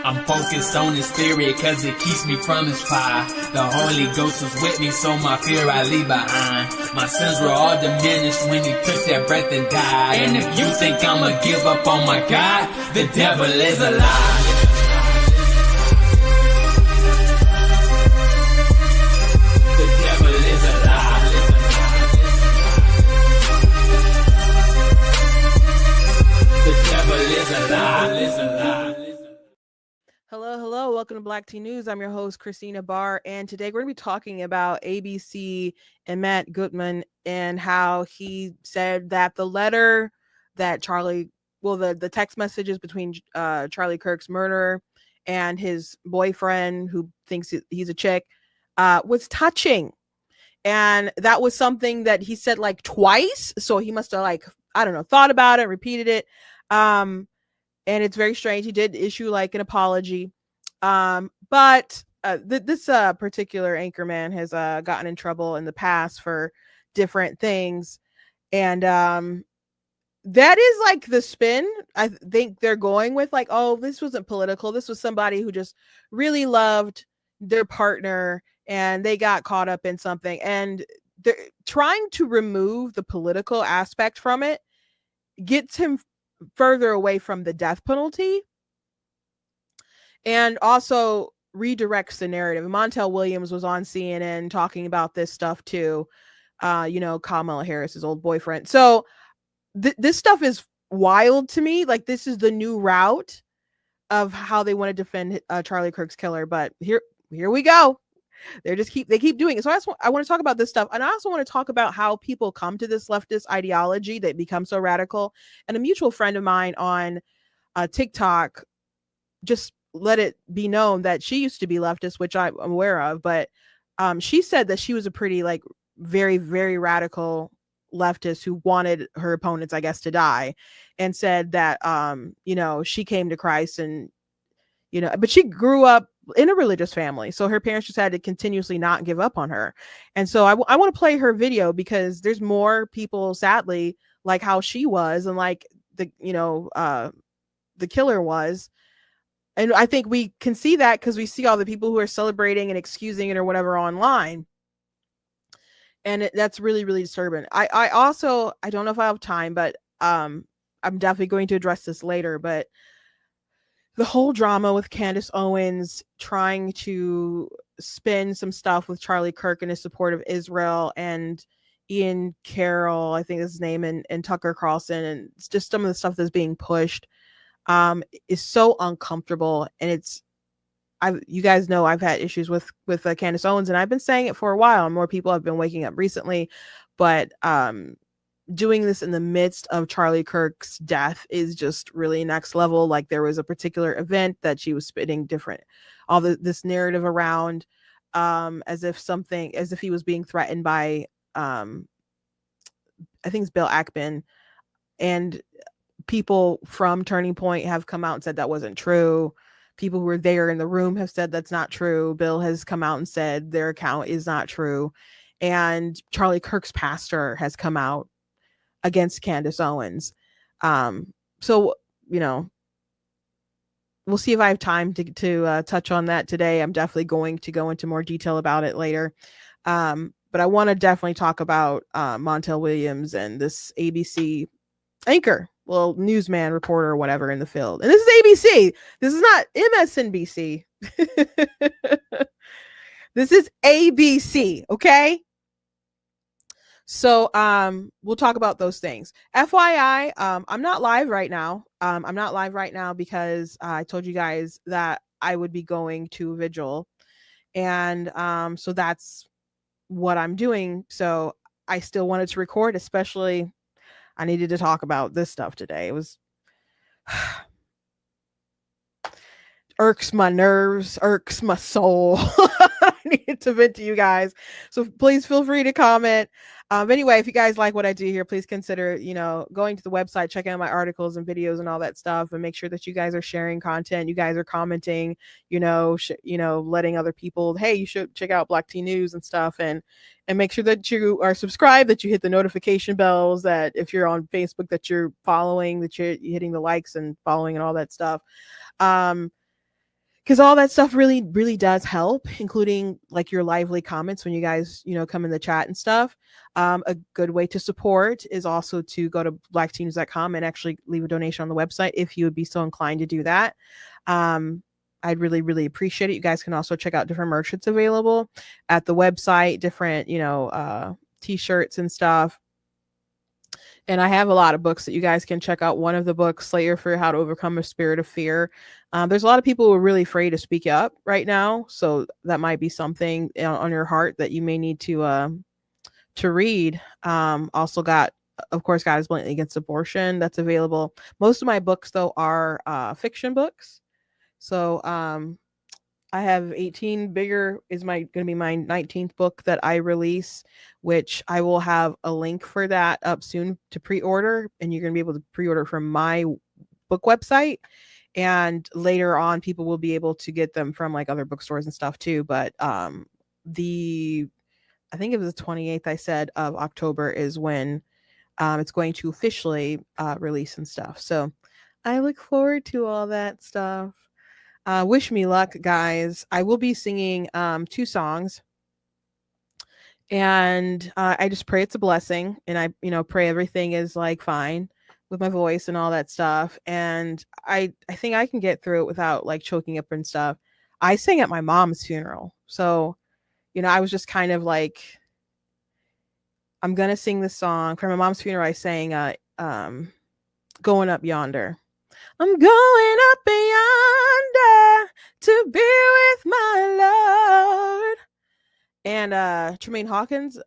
I'm focused on his spirit cause it keeps me from his fire. The Holy Ghost was with me, so my fear I leave behind. My sins were all diminished when he took that breath and died. And if you think I'ma give up on my God, the devil is a lie. Hello, welcome to Black Tea News. I'm your host, Christina Barr, and today we're going to be talking about ABC and Matt Goodman and how he said that the letter that the text messages between Charlie Kirk's murderer and his boyfriend, who thinks he's a chick, was touching. And that was something that he said like twice, so he must have thought about it, repeated it. And it's very strange. He did issue like an apology. But this particular anchorman has gotten in trouble in the past for different things. And that is like the spin I think they're going with, like, oh, this wasn't political. This was somebody who just really loved their partner and they got caught up in something. And they're trying to remove the political aspect from it, gets him further away from the death penalty, and also redirects the narrative. Montel Williams was on CNN talking about this stuff too. Kamala Harris's old boyfriend. So this stuff is wild to me. Like, this is the new route of how they want to defend Charlie Kirk's killer. But here we go. They keep doing it. So I want to talk about this stuff. And I also want to talk about how people come to this leftist ideology that become so radical. And a mutual friend of mine on TikTok just let it be known that she used to be leftist, which I'm aware of. But she said that she was a pretty, like, very, very radical leftist who wanted her opponents, I guess, to die, and said that, she came to Christ and, but she grew up in a religious family. So her parents just had to continuously not give up on her. And so I want to play her video because there's more people, sadly, like how she was and like the killer was. And I think we can see that because we see all the people who are celebrating and excusing it or whatever online. And that's really, really disturbing. I also, I don't know if I have time, but I'm definitely going to address this later, but the whole drama with Candace Owens trying to spin some stuff with Charlie Kirk and his support of Israel, and Ian Carroll, I think is his name, and Tucker Carlson, and it's just some of the stuff that's being pushed is so uncomfortable. And you guys know I've had issues with Candace Owens, and I've been saying it for a while, and more people have been waking up recently. But doing this in the midst of Charlie Kirk's death is just really next level. Like, there was a particular event that she was spitting this narrative around, as if he was being threatened by, I think it's Bill Ackman, and people from Turning Point have come out and said that wasn't true. People who were there in the room have said that's not true. Bill has come out and said their account is not true. And Charlie Kirk's pastor has come out against Candace Owens. So, we'll see if I have time to touch on that today. I'm definitely going to go into more detail about it later. But I want to definitely talk about Montel Williams and this ABC anchor, newsman, reporter, or whatever in the field. And this is ABC. This is not MSNBC. This is ABC. Okay. So we'll talk about those things. FYI, I'm not live right now. I'm not live right now because I told you guys that I would be going to a vigil. And so that's what I'm doing. So I still wanted to record, especially I needed to talk about this stuff today. It was irks my nerves, irks my soul. I needed to vent to you guys. So please feel free to comment. Anyway, if you guys like what I do here, please consider, going to the website, checking out my articles and videos and all that stuff, and make sure that you guys are sharing content. You guys are commenting, letting other people, hey, you should check out Black Tea News and stuff, and make sure that you are subscribed, that you hit the notification bells, that if you're on Facebook, that you're following, that you're hitting the likes and following and all that stuff. because all that stuff really, really does help, including like your lively comments when you guys, come in the chat and stuff. A good way to support is also to go to blackteens.com and actually leave a donation on the website if you would be so inclined to do that. I'd really, really appreciate it. You guys can also check out different merch that's available at the website, different, t-shirts and stuff. And I have a lot of books that you guys can check out. One of the books, Slay Your Fear, How to Overcome a Spirit of Fear. There's a lot of people who are really afraid to speak up right now. So that might be something on your heart that you may need to read. Also got, of course, God is Blatantly Against Abortion. That's available. Most of my books, though, are fiction books. So I have 18 Bigger is going to be my 19th book that I release, which I will have a link for that up soon to pre-order, and you're going to be able to pre-order from my book website. And later on, people will be able to get them from like other bookstores and stuff too. But I think it was the 28th, I said, of October is when it's going to officially release and stuff. So I look forward to all that stuff. Wish me luck, guys. I will be singing 2 songs, and I just pray it's a blessing, and I pray everything is like fine with my voice and all that stuff. And I think I can get through it without like choking up and stuff. I sang at my mom's funeral, so I was just kind of like, I'm gonna sing this song for my mom's funeral. I sang Going Up Yonder. I'm going up yonder to be with my Lord. And Tremaine Hawkins,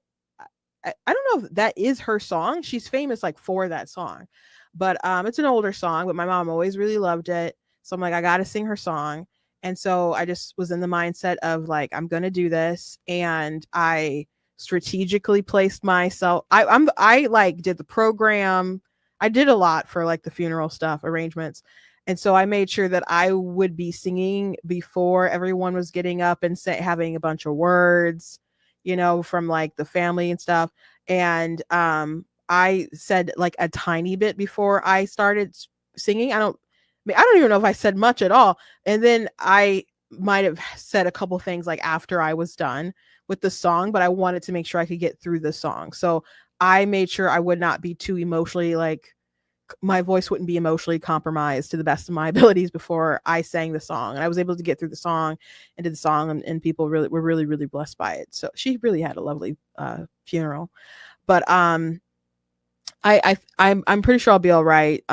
I don't know if that is her song. She's famous like for that song, but it's an older song, but my mom always really loved it. So I'm like, I got to sing her song. And so I just was in the mindset of like, I'm going to do this. And I strategically placed myself. I like did the program. I did a lot for like the funeral stuff arrangements. And so I made sure that I would be singing before everyone was getting up and having a bunch of words, from like the family and stuff. And I said like a tiny bit before I started singing. I don't even know if I said much at all. And then I might have said a couple things like after I was done with the song, but I wanted to make sure I could get through the song. So I made sure I would not be too emotionally, like my voice wouldn't be emotionally compromised to the best of my abilities before I sang the song. And I was able to get through the song and did the song, and people were really, really blessed by it. So she really had a lovely funeral. But I'm pretty sure I'll be all right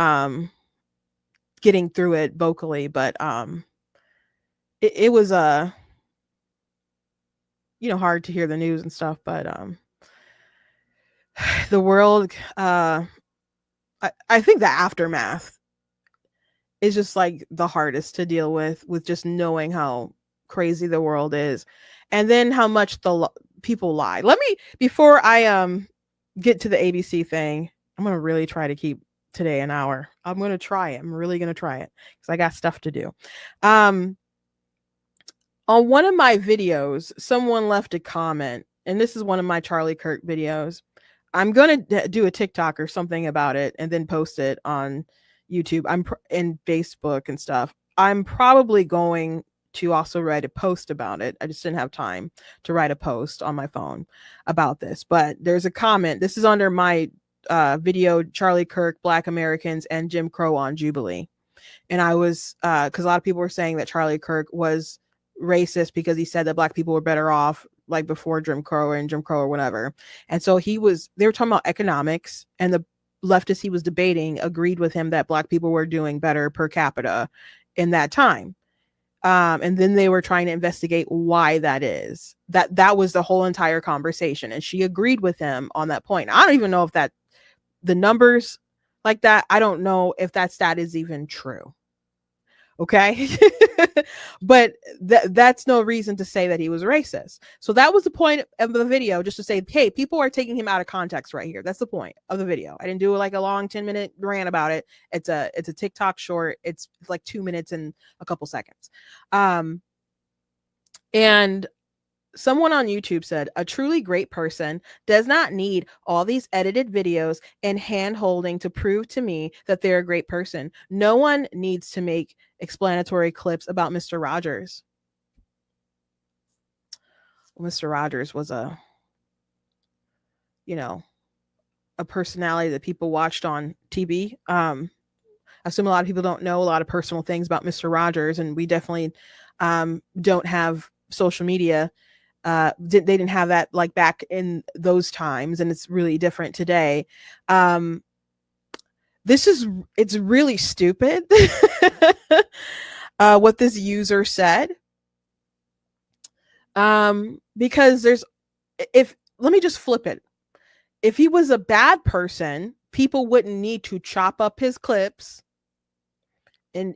getting through it vocally. But it was hard to hear the news and stuff. But the world, I think the aftermath is just like the hardest to deal with just knowing how crazy the world is, and then how much people lie. Before I get to the ABC thing, I'm gonna really try to keep today an hour. I'm gonna try it. I'm really gonna try it because I got stuff to do. On one of my videos, someone left a comment, and this is one of my Charlie Kirk videos. I'm going to do a TikTok or something about it and then post it on YouTube. And Facebook and stuff. I'm probably going to also write a post about it. I just didn't have time to write a post on my phone about this. But there's a comment. This is under my video, Charlie Kirk, Black Americans and Jim Crow on Jubilee. And I was, because a lot of people were saying that Charlie Kirk was racist because he said that Black people were better off like before Jim Crow or whatever. And so they were talking about economics, and the leftists he was debating agreed with him that Black people were doing better per capita in that time. And then they were trying to investigate why that is. That was the whole entire conversation. And she agreed with him on that point. I don't even know if the numbers like that, I don't know if that stat is even true. Okay. But that's no reason to say that he was racist. So that was the point of the video, just to say, hey, people are taking him out of context right here. That's the point of the video. I didn't do like a long 10-minute rant about it. It's a TikTok short. It's like 2 minutes and a couple seconds. And Someone on YouTube said, a truly great person does not need all these edited videos and hand holding to prove to me that they're a great person. No one needs to make explanatory clips about Mr. Rogers. Mr. Rogers was a, you know, a personality that people watched on TV. I assume a lot of people don't know a lot of personal things about Mr. Rogers, and we definitely don't have social media. They didn't have that like back in those times, and it's really different today. It's really stupid what this user said, because let me just flip it. If he was a bad person, people wouldn't need to chop up his clips and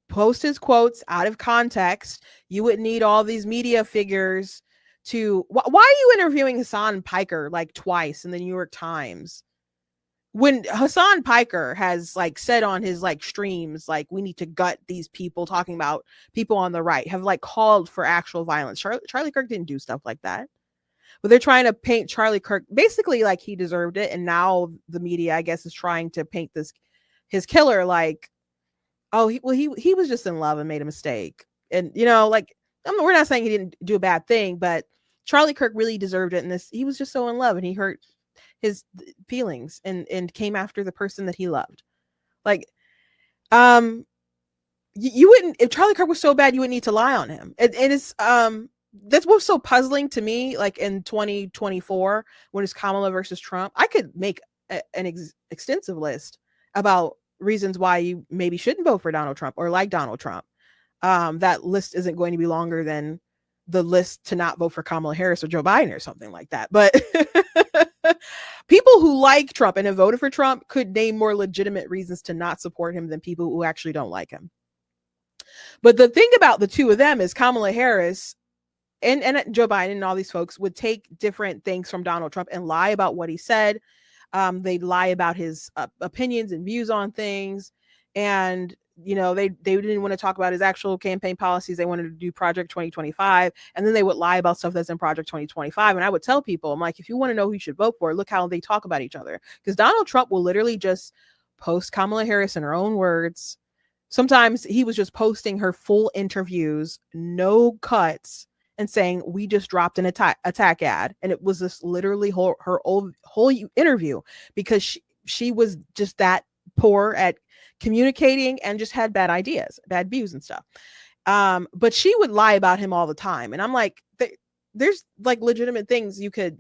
post his quotes out of context. You wouldn't need all these media figures to. Why are you interviewing Hassan Piker like twice in the New York Times when Hassan Piker has like said on his like streams, like, we need to gut these people, talking about people on the right, have like called for actual violence. Charlie Kirk didn't do stuff like that. But they're trying to paint Charlie Kirk basically like he deserved it. And now the media, I guess, is trying to paint his killer like, oh, he was just in love and made a mistake. And, like, we're not saying he didn't do a bad thing, but Charlie Kirk really deserved it. And he was just so in love, and he hurt his feelings and came after the person that he loved. Like, you wouldn't, if Charlie Kirk was so bad, you wouldn't need to lie on him. And it's, that's what's so puzzling to me. Like in 2024, when it's Kamala versus Trump, I could make an extensive list about reasons why you maybe shouldn't vote for Donald Trump or like Donald Trump. That list isn't going to be longer than the list to not vote for Kamala Harris or Joe Biden or something like that. But people who like Trump and have voted for Trump could name more legitimate reasons to not support him than people who actually don't like him. But the thing about the two of them is Kamala Harris and Joe Biden and all these folks would take different things from Donald Trump and lie about what he said. They'd lie about his opinions and views on things. And, they didn't want to talk about his actual campaign policies. They wanted to do Project 2025. And then they would lie about stuff that's in Project 2025. And I would tell people, I'm like, if you want to know who you should vote for, look how they talk about each other. Because Donald Trump will literally just post Kamala Harris in her own words. Sometimes he was just posting her full interviews, no cuts, and saying, we just dropped an attack ad. And it was just literally her whole interview, because she was just that poor at communicating and just had bad ideas, bad views and stuff. But she would lie about him all the time. And I'm like, there's like legitimate things you could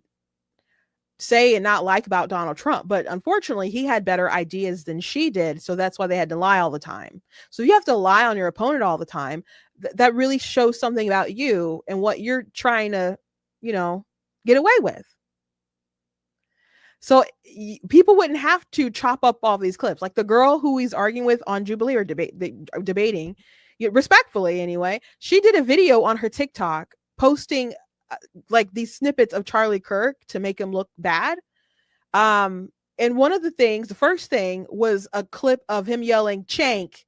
say and not like about Donald Trump. But unfortunately, he had better ideas than she did. So that's why they had to lie all the time. So you have to lie on your opponent all the time. That really shows something about you and what you're trying to, get away with. So people wouldn't have to chop up all these clips. Like the girl who he's arguing with on Jubilee or debating, respectfully anyway, she did a video on her TikTok posting like these snippets of Charlie Kirk to make him look bad. And one of the first thing was a clip of him yelling "Chank,"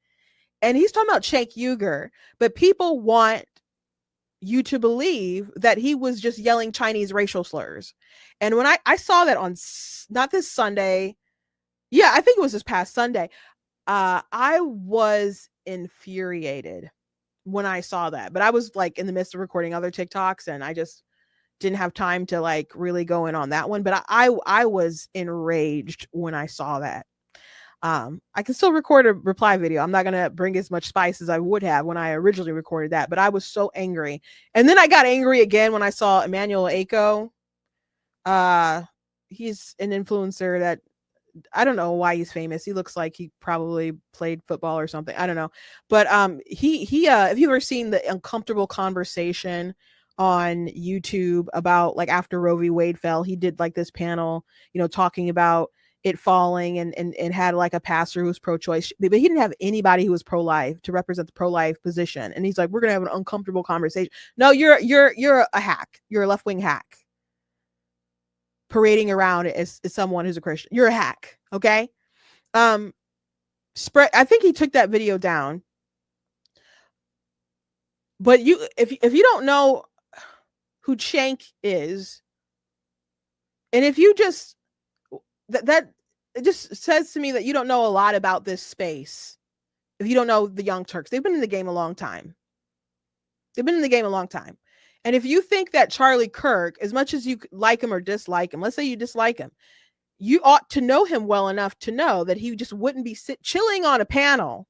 and he's talking about Cenk Uygur, but people want you to believe that he was just yelling Chinese racial slurs. And when I saw that on not this Sunday, I think it was this past Sunday, I was infuriated when I saw that. But I was like in the midst of recording other TikToks, and I just didn't have time to like really go in on that one. But I was enraged when I saw that. I can still record a reply video. I'm not going to bring as much spice as I would have when I originally recorded that, but I was so angry. And then I got angry again when I saw Emmanuel Aiko. He's an influencer that I don't know why he's famous. He looks like he probably played football or something. I don't know. But he if you've ever seen the Uncomfortable Conversation on YouTube about like after Roe v. Wade fell, he did like this panel, talking about it falling and had like a pastor who was pro-choice, but he didn't have anybody who was pro-life to represent the pro-life position. And he's like, we're gonna have an uncomfortable conversation. No, you're a hack. You're a left-wing hack parading around as someone who's a Christian. You're a hack. Okay. I think he took that video down. But if you don't know, who Chank is. And if you just, that it just says to me that you don't know a lot about this space. If you don't know the Young Turks, they've been in the game a long time. And if you think that Charlie Kirk, as much as you like him or dislike him, let's say you dislike him, you ought to know him well enough to know that he just wouldn't be chilling on a panel,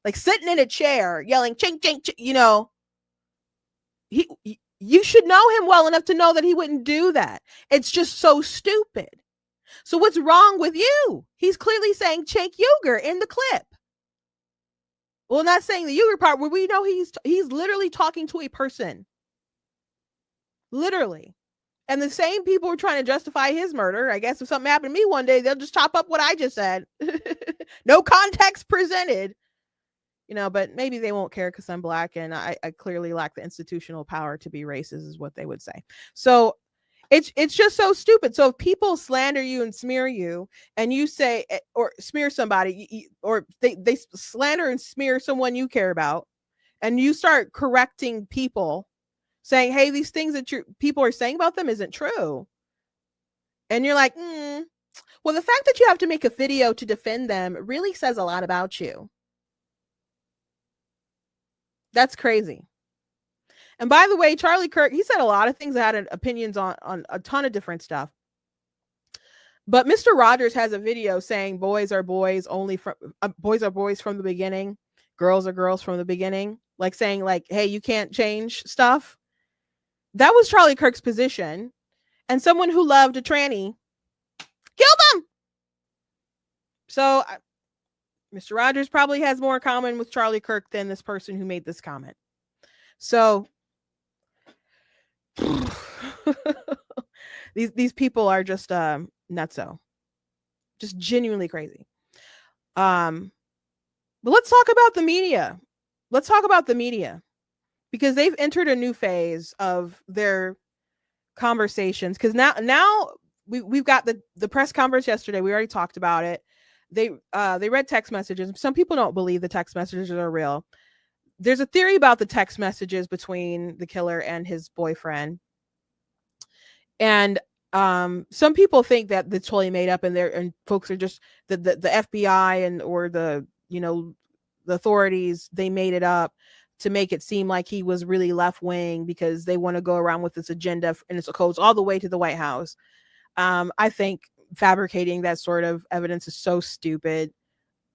like sitting in a chair, yelling, chink, chink, chink, you know. You should know him well enough to know that he wouldn't do that. It's just so stupid. So what's wrong with you? He's clearly saying Cenk Uygur in the clip. Well, not saying the Uyghur part, where we know he's literally talking to a person. Literally. And the same people were trying to justify his murder. I guess if something happened to me one day, they'll just chop up what I just said. No context presented. You know, but maybe they won't care because I'm Black and I clearly lack the institutional power to be racist, is what they would say. So it's just so stupid. So if people slander you and smear you, and you say, or smear somebody, or they slander and smear someone you care about, and you start correcting people, saying, hey, these things that people are saying about them isn't true. And you're like, well, the fact that you have to make a video to defend them really says a lot about you. That's crazy. And by the way, Charlie Kirk, he said a lot of things that had opinions on a ton of different stuff. But Mr. Rogers has a video saying boys are boys only from boys are boys from the beginning. Girls are girls from the beginning. Like saying like, hey, you can't change stuff. That was Charlie Kirk's position. And someone who loved a tranny killed him. So Mr. Rogers probably has more in common with Charlie Kirk than this person who made this comment. So these people are just nutso, just genuinely crazy. But let's talk about the media. Because they've entered a new phase of their conversations. Because now we've got the press conference yesterday. We already talked about it. They read text messages. Some people don't believe the text messages are real. There's a theory about the text messages between the killer and his boyfriend. And some people think that it's totally made up, and folks are just the FBI or the authorities, they made it up to make it seem like he was really left wing because they want to go around with this agenda, and it goes all the way to the White House. I think fabricating that sort of evidence is so stupid.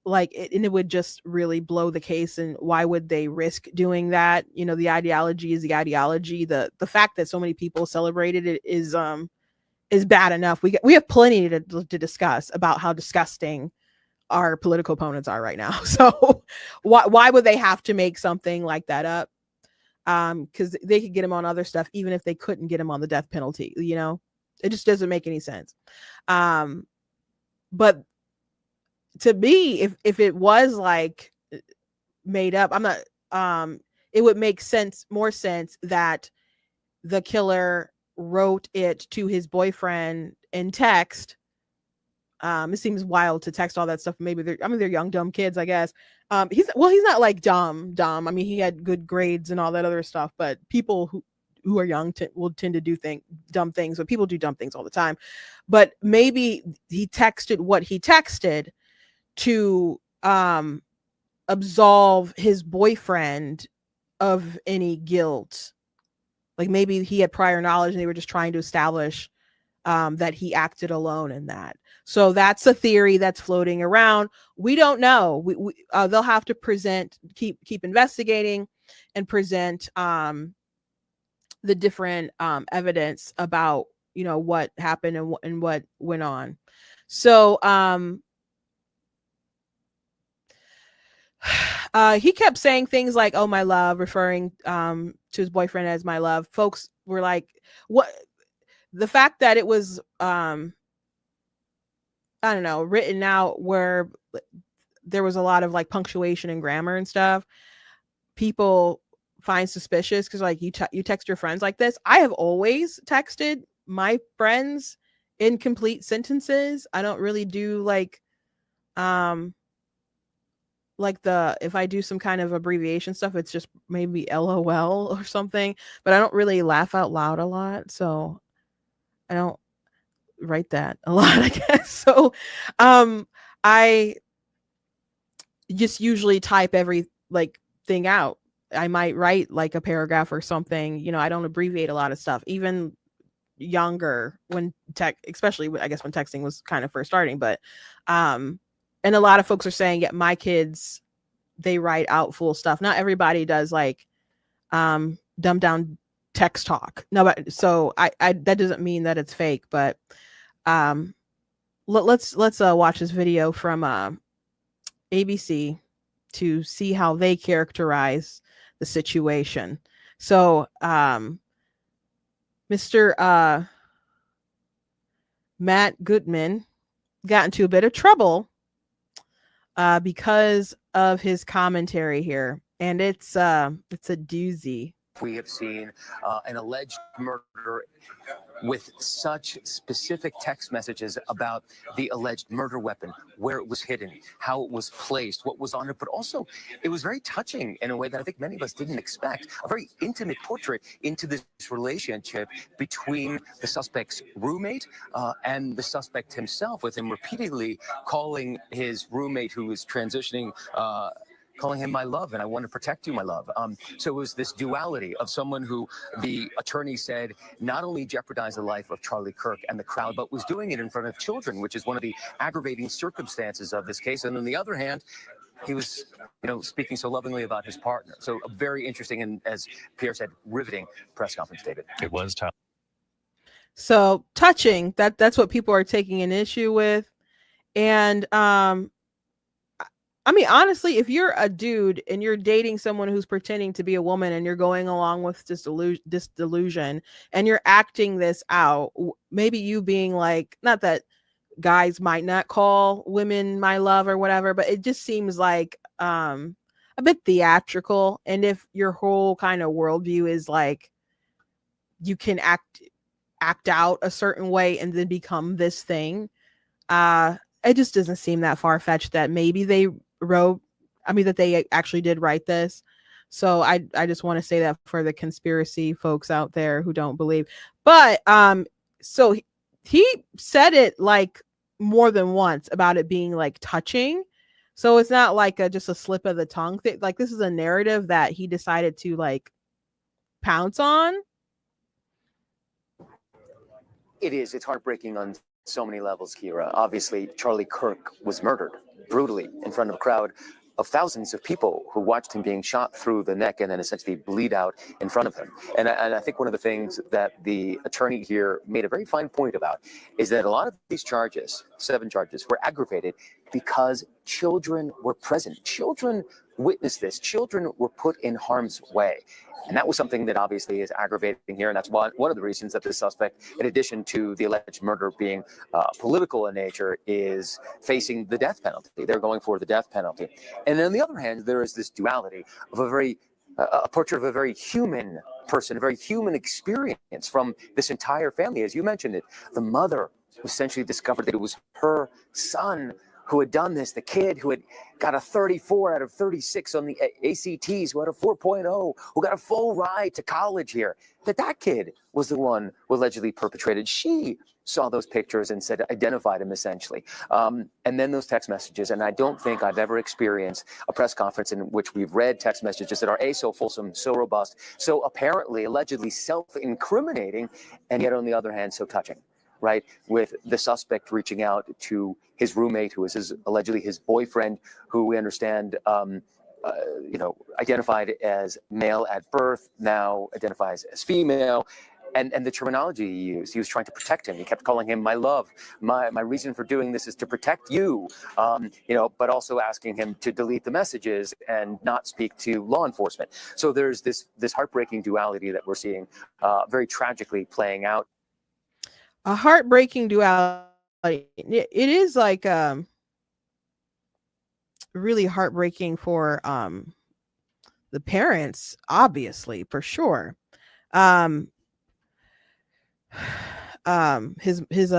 And it would just really blow the case. And why would they risk doing that? The ideology is the ideology. The fact that so many people celebrated it is bad enough. We have plenty to discuss about how disgusting our political opponents are right now. So why would they have to make something like that up? Because they could get him on other stuff, even if they couldn't get him on the death penalty. It just doesn't make any sense. But to me, if it was like made up, I'm not, it would make more sense that the killer wrote it to his boyfriend in text. It seems wild to text all that stuff. Maybe they're young, dumb kids, I guess. He's not like dumb. I mean, he had good grades and all that other stuff, but people who are young will tend to do dumb things, but people do dumb things all the time. But maybe he texted what he texted to absolve his boyfriend of any guilt. Like maybe he had prior knowledge and they were just trying to establish that he acted alone in that. So that's a theory that's floating around. We don't know. They'll have to keep investigating and present the different evidence about what happened and what went on. So he kept saying things like, oh, my love, referring to his boyfriend as my love. Folks were like, what? The fact that it was I don't know, written out where there was a lot of like punctuation and grammar and stuff, people find suspicious, because like you text your friends like this. I have always texted my friends incomplete sentences. I don't really do like like if I do some kind of abbreviation stuff, it's just maybe LOL or something, but I don't really laugh out loud a lot. So I don't write that a lot, I guess. So I just usually type every like thing out. I might write like a paragraph or something. You know, I don't abbreviate a lot of stuff. Even younger when especially I guess when texting was kind of first starting, but and a lot of folks are saying, yeah, my kids, they write out full stuff. Not everybody does like dumbed down text talk. No, but so I that doesn't mean that it's fake, but let's watch this video from ABC to see how they characterize the situation. So Mr. Matt Goodman got into a bit of trouble because of his commentary here, and it's a doozy. We have seen an alleged murder with such specific text messages about the alleged murder weapon, where it was hidden, how it was placed, what was on it, but also it was very touching in a way that I think many of us didn't expect. A very intimate portrait into this relationship between the suspect's roommate and the suspect himself, with him repeatedly calling his roommate who was transitioning calling him my love, and I want to protect you, my love. So it was this duality of someone who the attorney said not only jeopardized the life of Charlie Kirk and the crowd, but was doing it in front of children, which is one of the aggravating circumstances of this case. And on the other hand, he was, speaking so lovingly about his partner. So a very interesting and, as Pierre said, riveting press conference, David. It was tough. So touching, that's what people are taking an issue with. And I mean, honestly, if you're a dude and you're dating someone who's pretending to be a woman and you're going along with this delusion and you're acting this out, maybe you being like, not that guys might not call women my love or whatever, but it just seems like a bit theatrical. And if your whole kind of worldview is like you can act out a certain way and then become this thing, it just doesn't seem that far-fetched that maybe they that they actually did write this. So I just want to say that for the conspiracy folks out there who don't believe. But so he said it like more than once about it being like touching. So it's not like just a slip of the tongue thing. Like this is a narrative that he decided to like pounce on. It is. It's heartbreaking on so many levels, Kira. Obviously, Charlie Kirk was murdered brutally in front of a crowd of thousands of people who watched him being shot through the neck and then essentially bleed out in front of him. And I think one of the things that the attorney here made a very fine point about is that a lot of these charges, 7 charges, were aggravated because children were present. Children witnessed this. Children were put in harm's way. And that was something that obviously is aggravating here. And that's one of the reasons that the suspect, in addition to the alleged murder being political in nature, is facing the death penalty. They're going for the death penalty. And then on the other hand, there is this duality of a portrait of a very human person, a very human experience from this entire family. As you mentioned it, the mother essentially discovered that it was her son who had done this, the kid who had got a 34 out of 36 on the ACTs, who had a 4.0, who got a full ride to college here, that kid was the one who allegedly perpetrated. She saw those pictures and said, identified him essentially. And then those text messages. And I don't think I've ever experienced a press conference in which we've read text messages that are so fulsome, so robust, so apparently, allegedly self-incriminating, and yet on the other hand, so touching. Right, with the suspect reaching out to his roommate, who is allegedly his boyfriend, who we understand, identified as male at birth, now identifies as female, and the terminology he used. He was trying to protect him. He kept calling him my love. My reason for doing this is to protect you, but also asking him to delete the messages and not speak to law enforcement. So there's this heartbreaking duality that we're seeing very tragically playing out. A heartbreaking duality. It is like really heartbreaking for the parents, obviously, for sure. His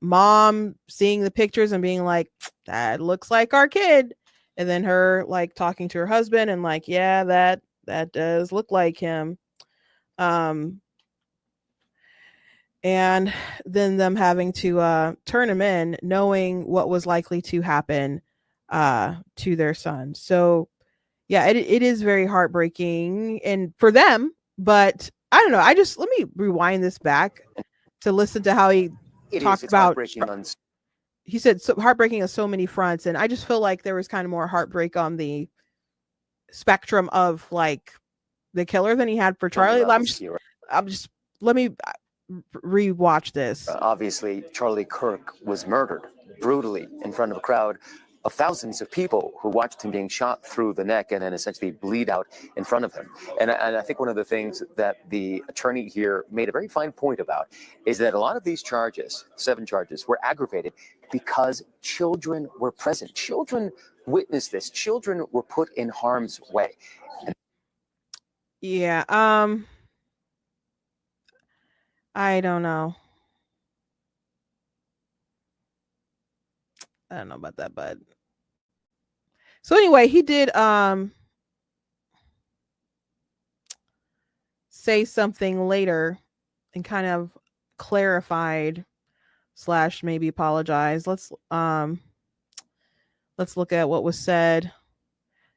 mom seeing the pictures and being like, that looks like our kid, And then her like talking to her husband and like, yeah, that does look like him. Um, and then them having to turn him in, knowing what was likely to happen to their son. So yeah, it is very heartbreaking and for them, but I don't know. Let me rewind this back to listen to how he talked It's about. heartbreaking. He said so heartbreaking on so many fronts, and I just feel like there was kind of more heartbreak on the spectrum of like the killer than he had for Charlie. I'm just let me rewatch this. Obviously, Charlie Kirk was murdered brutally in front of a crowd of thousands of people who watched him being shot through the neck and then essentially bleed out in front of him. And I think one of the things that the attorney here made a very fine point about is that a lot of these charges, 7 charges, were aggravated because children were present. Children witnessed this. Children were put in harm's way. Yeah. I don't know. I don't know about that, but so anyway, he did say something later and kind of clarified / maybe apologize. Let's look at what was said.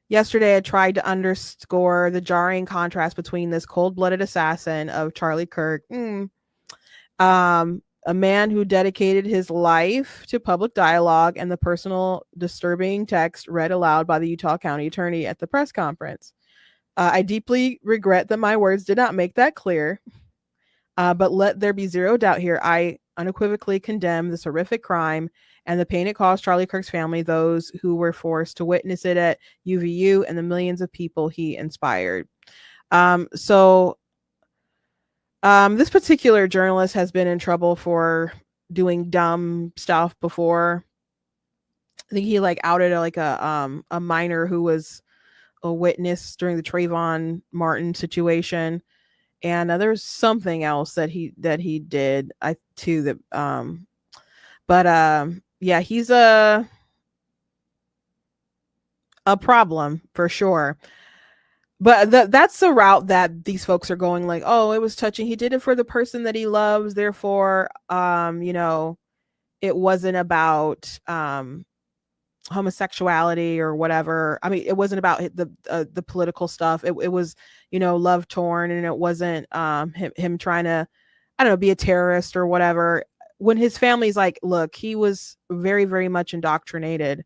Yesterday, I tried to underscore the jarring contrast between this cold-blooded assassin of Charlie Kirk, a man who dedicated his life to public dialogue, and the personal disturbing text read aloud by the Utah County Attorney at the press conference. I deeply regret that my words did not make that clear, but let there be zero doubt here. I unequivocally condemn this horrific crime and the pain it caused Charlie Kirk's family, those who were forced to witness it at UVU, and the millions of people he inspired. This particular journalist has been in trouble for doing dumb stuff before. I think he like outed a minor who was a witness during the Trayvon Martin situation, and there was something else that he did yeah, he's a problem for sure. But that's the route that these folks are going, like, oh, it was touching. He did it for the person that he loves. Therefore, it wasn't about homosexuality or whatever. I mean, it wasn't about the political stuff. It was, love torn, and it wasn't him trying to, I don't know, be a terrorist or whatever. When his family's like, look, he was very, very much indoctrinated,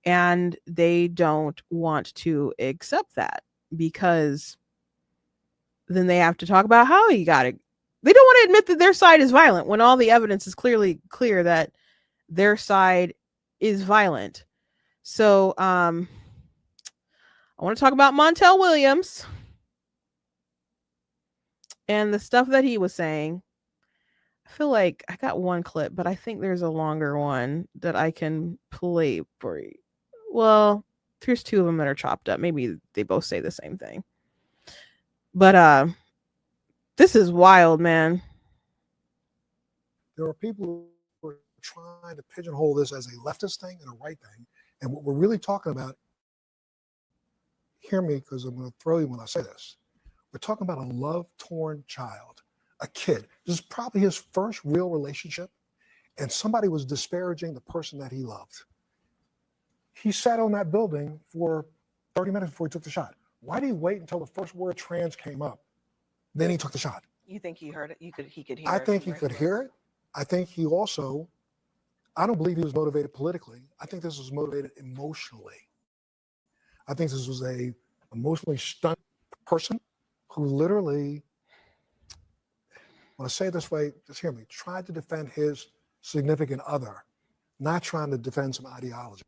and they don't want to accept that, because then they have to talk about how he got it. They don't want to admit that their side is violent when all the evidence is clearly clear that their side is violent. So I want to talk about Montel Williams and the stuff that he was saying. I feel like I got one clip, but I think there's a longer one that I can play for you. Well, here's 2 of them that are chopped up. Maybe they both say the same thing. But this is wild, man. There are people who are trying to pigeonhole this as a leftist thing and a right thing. And what we're really talking about, hear me, because I'm going to throw you when I say this. We're talking about a love-torn child, a kid. This is probably his first real relationship, and somebody was disparaging the person that he loved. He sat on that building for 30 minutes before he took the shot. Why did he wait until the first word trans came up? Then he took the shot. You think he heard it? He could hear it. I think he could hear it. I think he also, I don't believe he was motivated politically. I think this was motivated emotionally. I think this was a emotionally stunned person who literally, when I say it this way, just hear me, tried to defend his significant other, not trying to defend some ideology.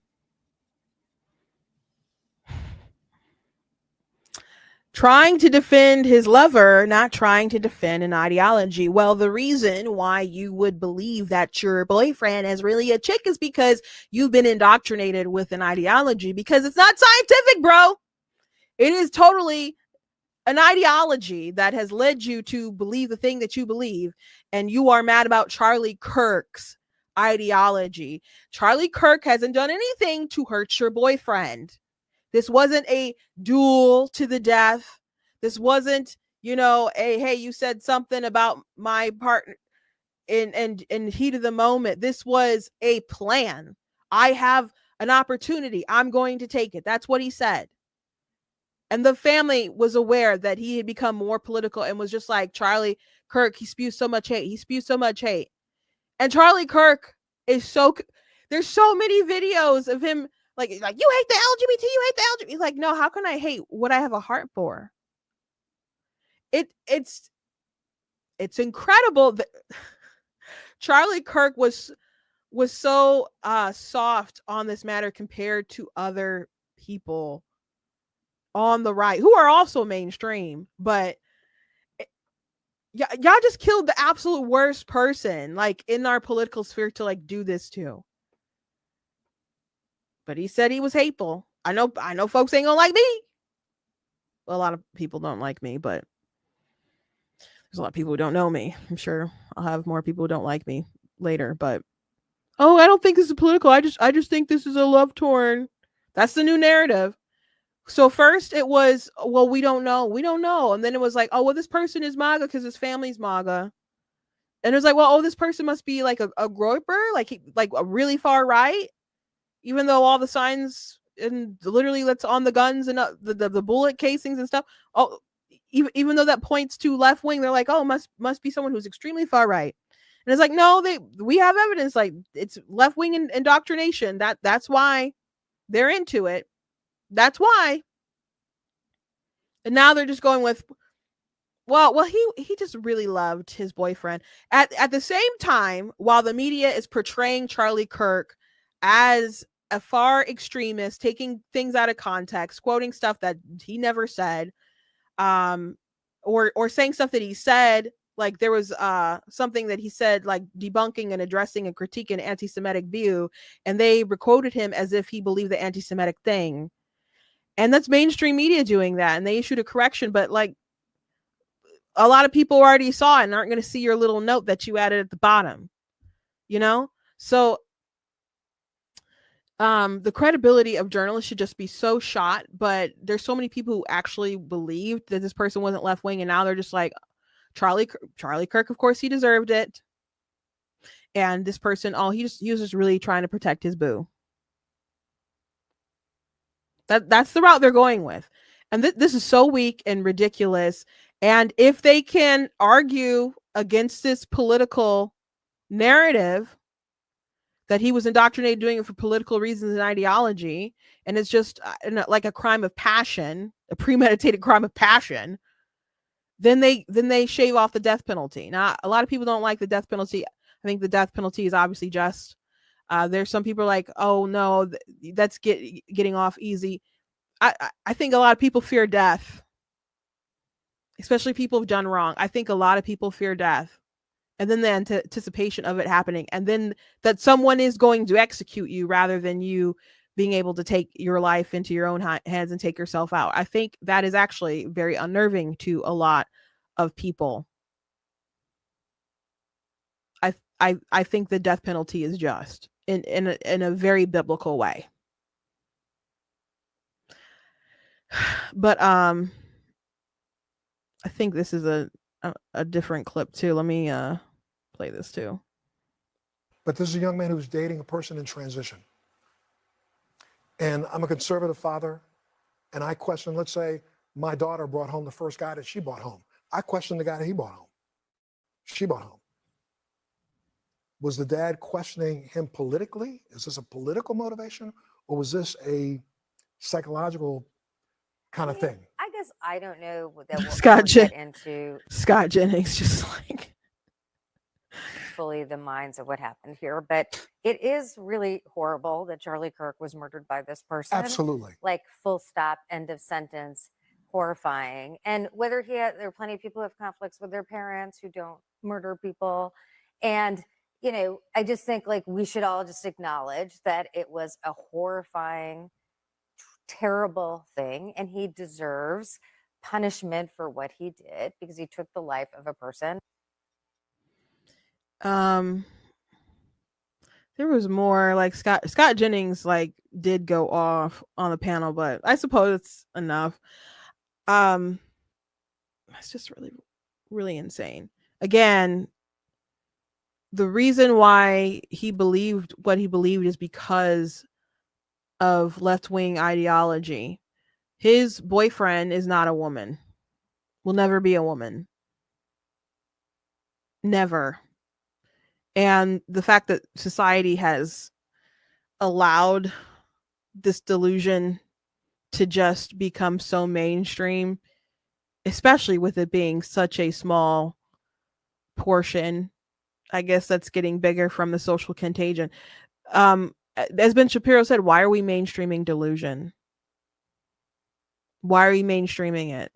Trying to defend his lover, not trying to defend an ideology. Well, the reason why you would believe that your boyfriend is really a chick is because you've been indoctrinated with an ideology, because it's not scientific, bro. It is totally an ideology that has led you to believe the thing that you believe. And you are mad about Charlie Kirk's ideology. Charlie Kirk hasn't done anything to hurt your boyfriend. This wasn't a duel to the death. This wasn't, a hey, you said something about my partner in heat of the moment. This was a plan. I have an opportunity. I'm going to take it. That's what he said. And the family was aware that he had become more political and was just like, Charlie Kirk, he spews so much hate. He spews so much hate. And Charlie Kirk is there's so many videos of him like you hate the LGBT, you hate the LGBT. He's like, no, how can I hate what I have a heart for? It's incredible that Charlie Kirk was so soft on this matter compared to other people on the right who are also mainstream, but y'all just killed the absolute worst person like in our political sphere to like do this to. But he said he was hateful. I know folks ain't gonna like me. Well, a lot of people don't like me, but there's a lot of people who don't know me. I'm sure I'll have more people who don't like me later, but I don't think this is political. I just think this is a love torn. That's the new narrative. So first it was, well, we don't know. And then it was like, oh, well, this person is MAGA because his family's MAGA. And it was like, well, oh, this person must be like a groyper, like a really far right, even though all the signs and literally that's on the guns and the bullet casings and stuff. Oh, even though that points to left wing, they're like, oh, must be someone who's extremely far right. And it's like, no, we have evidence like it's left wing indoctrination. That's why they're into it. That's why. And now they're just going with, well, he just really loved his boyfriend. At the same time, while the media is portraying Charlie Kirk as a far extremist, taking things out of context, quoting stuff that he never said, or saying stuff that he said, like there was something that he said, like debunking and addressing and critiquing an anti-Semitic view, and they quoted him as if he believed the anti-Semitic thing. And that's mainstream media doing that, and they issued a correction, but like a lot of people already saw it and aren't going to see your little note that you added at the bottom, So the credibility of journalists should just be so shot, but there's so many people who actually believed that this person wasn't left wing, and now they're just like, Charlie Kirk, of course he deserved it, and this person, he was just really trying to protect his boo. That's the route they're going with, and this is so weak and ridiculous. And if they can argue against this political narrative that he was indoctrinated doing it for political reasons and ideology, and it's just like a crime of passion, a premeditated crime of passion, then they shave off the death penalty. Now, a lot of people don't like the death penalty. I think the death penalty is obviously just. There's some people like, oh no, that's getting off easy. I think a lot of people fear death, especially people who've done wrong. I think a lot of people fear death, and then the anticipation of it happening, and then that someone is going to execute you rather than you being able to take your life into your own hands and take yourself out. I think that is actually very unnerving to a lot of people. I think the death penalty is just in a very biblical way. But I think this is a different clip too. Let me play this too. But this is a young man who's dating a person in transition. And I'm a conservative father, and I question, let's say my daughter brought home the first guy that she brought home. I question the guy that he brought home. She brought home. Was the dad questioning him politically? Is this a political motivation, or was this a psychological kind of thing? I guess I don't know that we'll get into Scott Jennings just like fully the minds of what happened here, but it is really horrible that Charlie Kirk was murdered by this person. Absolutely. Like full stop, end of sentence, horrifying. And whether there are plenty of people who have conflicts with their parents who don't murder people. And I just think like we should all just acknowledge that it was a horrifying, terrible thing, and he deserves punishment for what he did because he took the life of a person. There was more, like Scott Jennings like did go off on the panel, but I suppose it's enough. Um it's just really really insane. Again, the reason why he believed what he believed is because of left-wing ideology. His boyfriend is not a woman. Will never be a woman. Never. And the fact that society has allowed this delusion to just become so mainstream, especially with it being such a small portion. I guess that's getting bigger from the social contagion. As Ben Shapiro said, why are we mainstreaming delusion? Why are we mainstreaming it?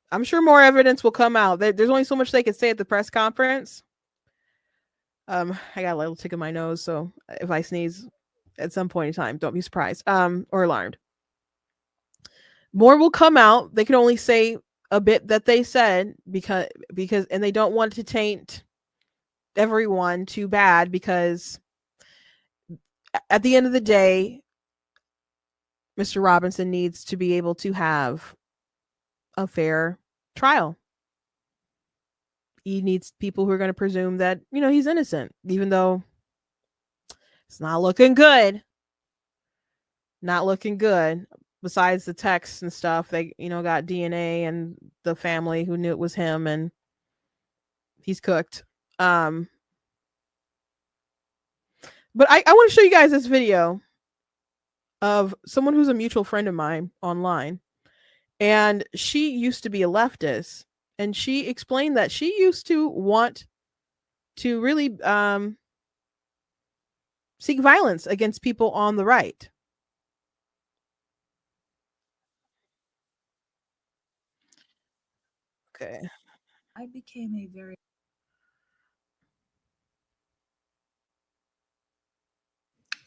I'm sure more evidence will come out. There's only so much they could say at the press conference. I got a little tick in my nose, so if I sneeze at some point in time, don't be surprised or alarmed. More will come out. They can only say a bit that they said because and they don't want to taint everyone too bad, because at the end of the day, Mr. Robinson needs to be able to have a fair trial. He needs people who are going to presume that, he's innocent, even though it's not looking good. Not looking good. Besides the texts and stuff, they, got DNA and the family who knew it was him, and he's cooked. But I want to show you guys this video of someone who's a mutual friend of mine online. And she used to be a leftist, and she explained that she used to want to really seek violence against people on the right. Okay. I became a very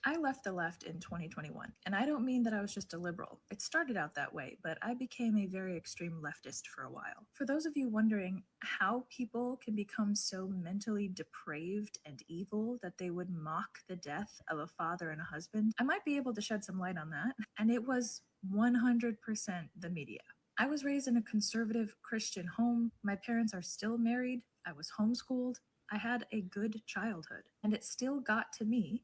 I left the left in 2021, and I don't mean that I was just a liberal. It started out that way, but I became a very extreme leftist for a while. For those of you wondering how people can become so mentally depraved and evil that they would mock the death of a father and a husband, I might be able to shed some light on that. And it was 100% the media. I was raised in a conservative Christian home. My parents are still married. I was homeschooled. I had a good childhood, and it still got to me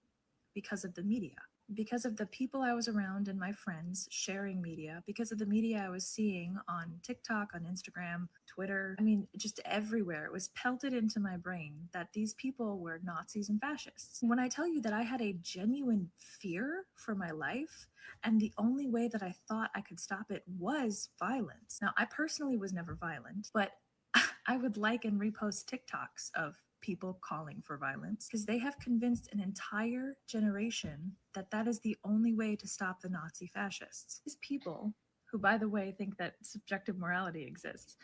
because of the media, because of the people I was around and my friends sharing media, because of the media I was seeing on TikTok, on Instagram, Twitter. I mean, just everywhere. It was pelted into my brain that these people were Nazis and fascists. When I tell you that I had a genuine fear for my life, and the only way that I thought I could stop it was violence. Now, I personally was never violent, but I would like and repost TikToks of people calling for violence because they have convinced an entire generation that that is the only way to stop the Nazi fascists. These people, who by the way think that subjective morality exists,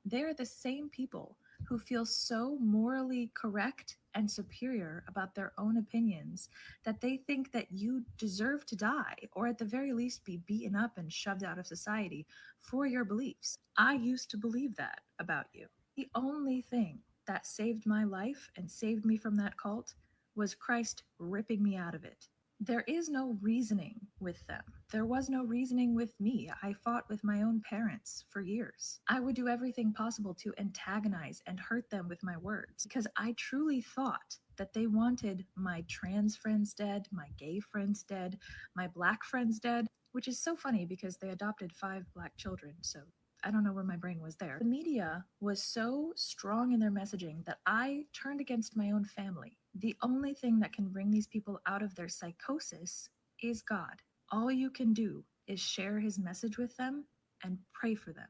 they're the same people who feel so morally correct and superior about their own opinions that they think that you deserve to die, or at the very least be beaten up and shoved out of society for your beliefs. I used to believe that about you. The only thing that saved my life and saved me from that cult was Christ ripping me out of it. There is no reasoning with them. There was no reasoning with me. I fought with my own parents for years. I would do everything possible to antagonize and hurt them with my words because I truly thought that they wanted my trans friends dead, my gay friends dead, my black friends dead, which is so funny because they adopted 5 black children, so I don't know where my brain was there. The media was so strong in their messaging that I turned against my own family. The only thing that can bring these people out of their psychosis is God. All you can do is share his message with them and pray for them,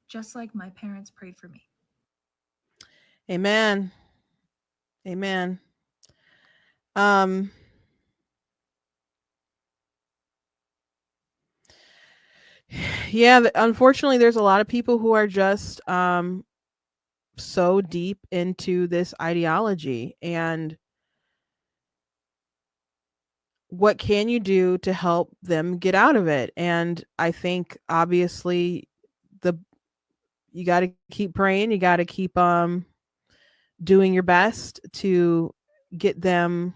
just like my parents prayed for me. Amen. Amen. Yeah, unfortunately there's a lot of people who are just so deep into this ideology, and what can you do to help them get out of it? And I think obviously you got to keep praying, you got to keep doing your best to get them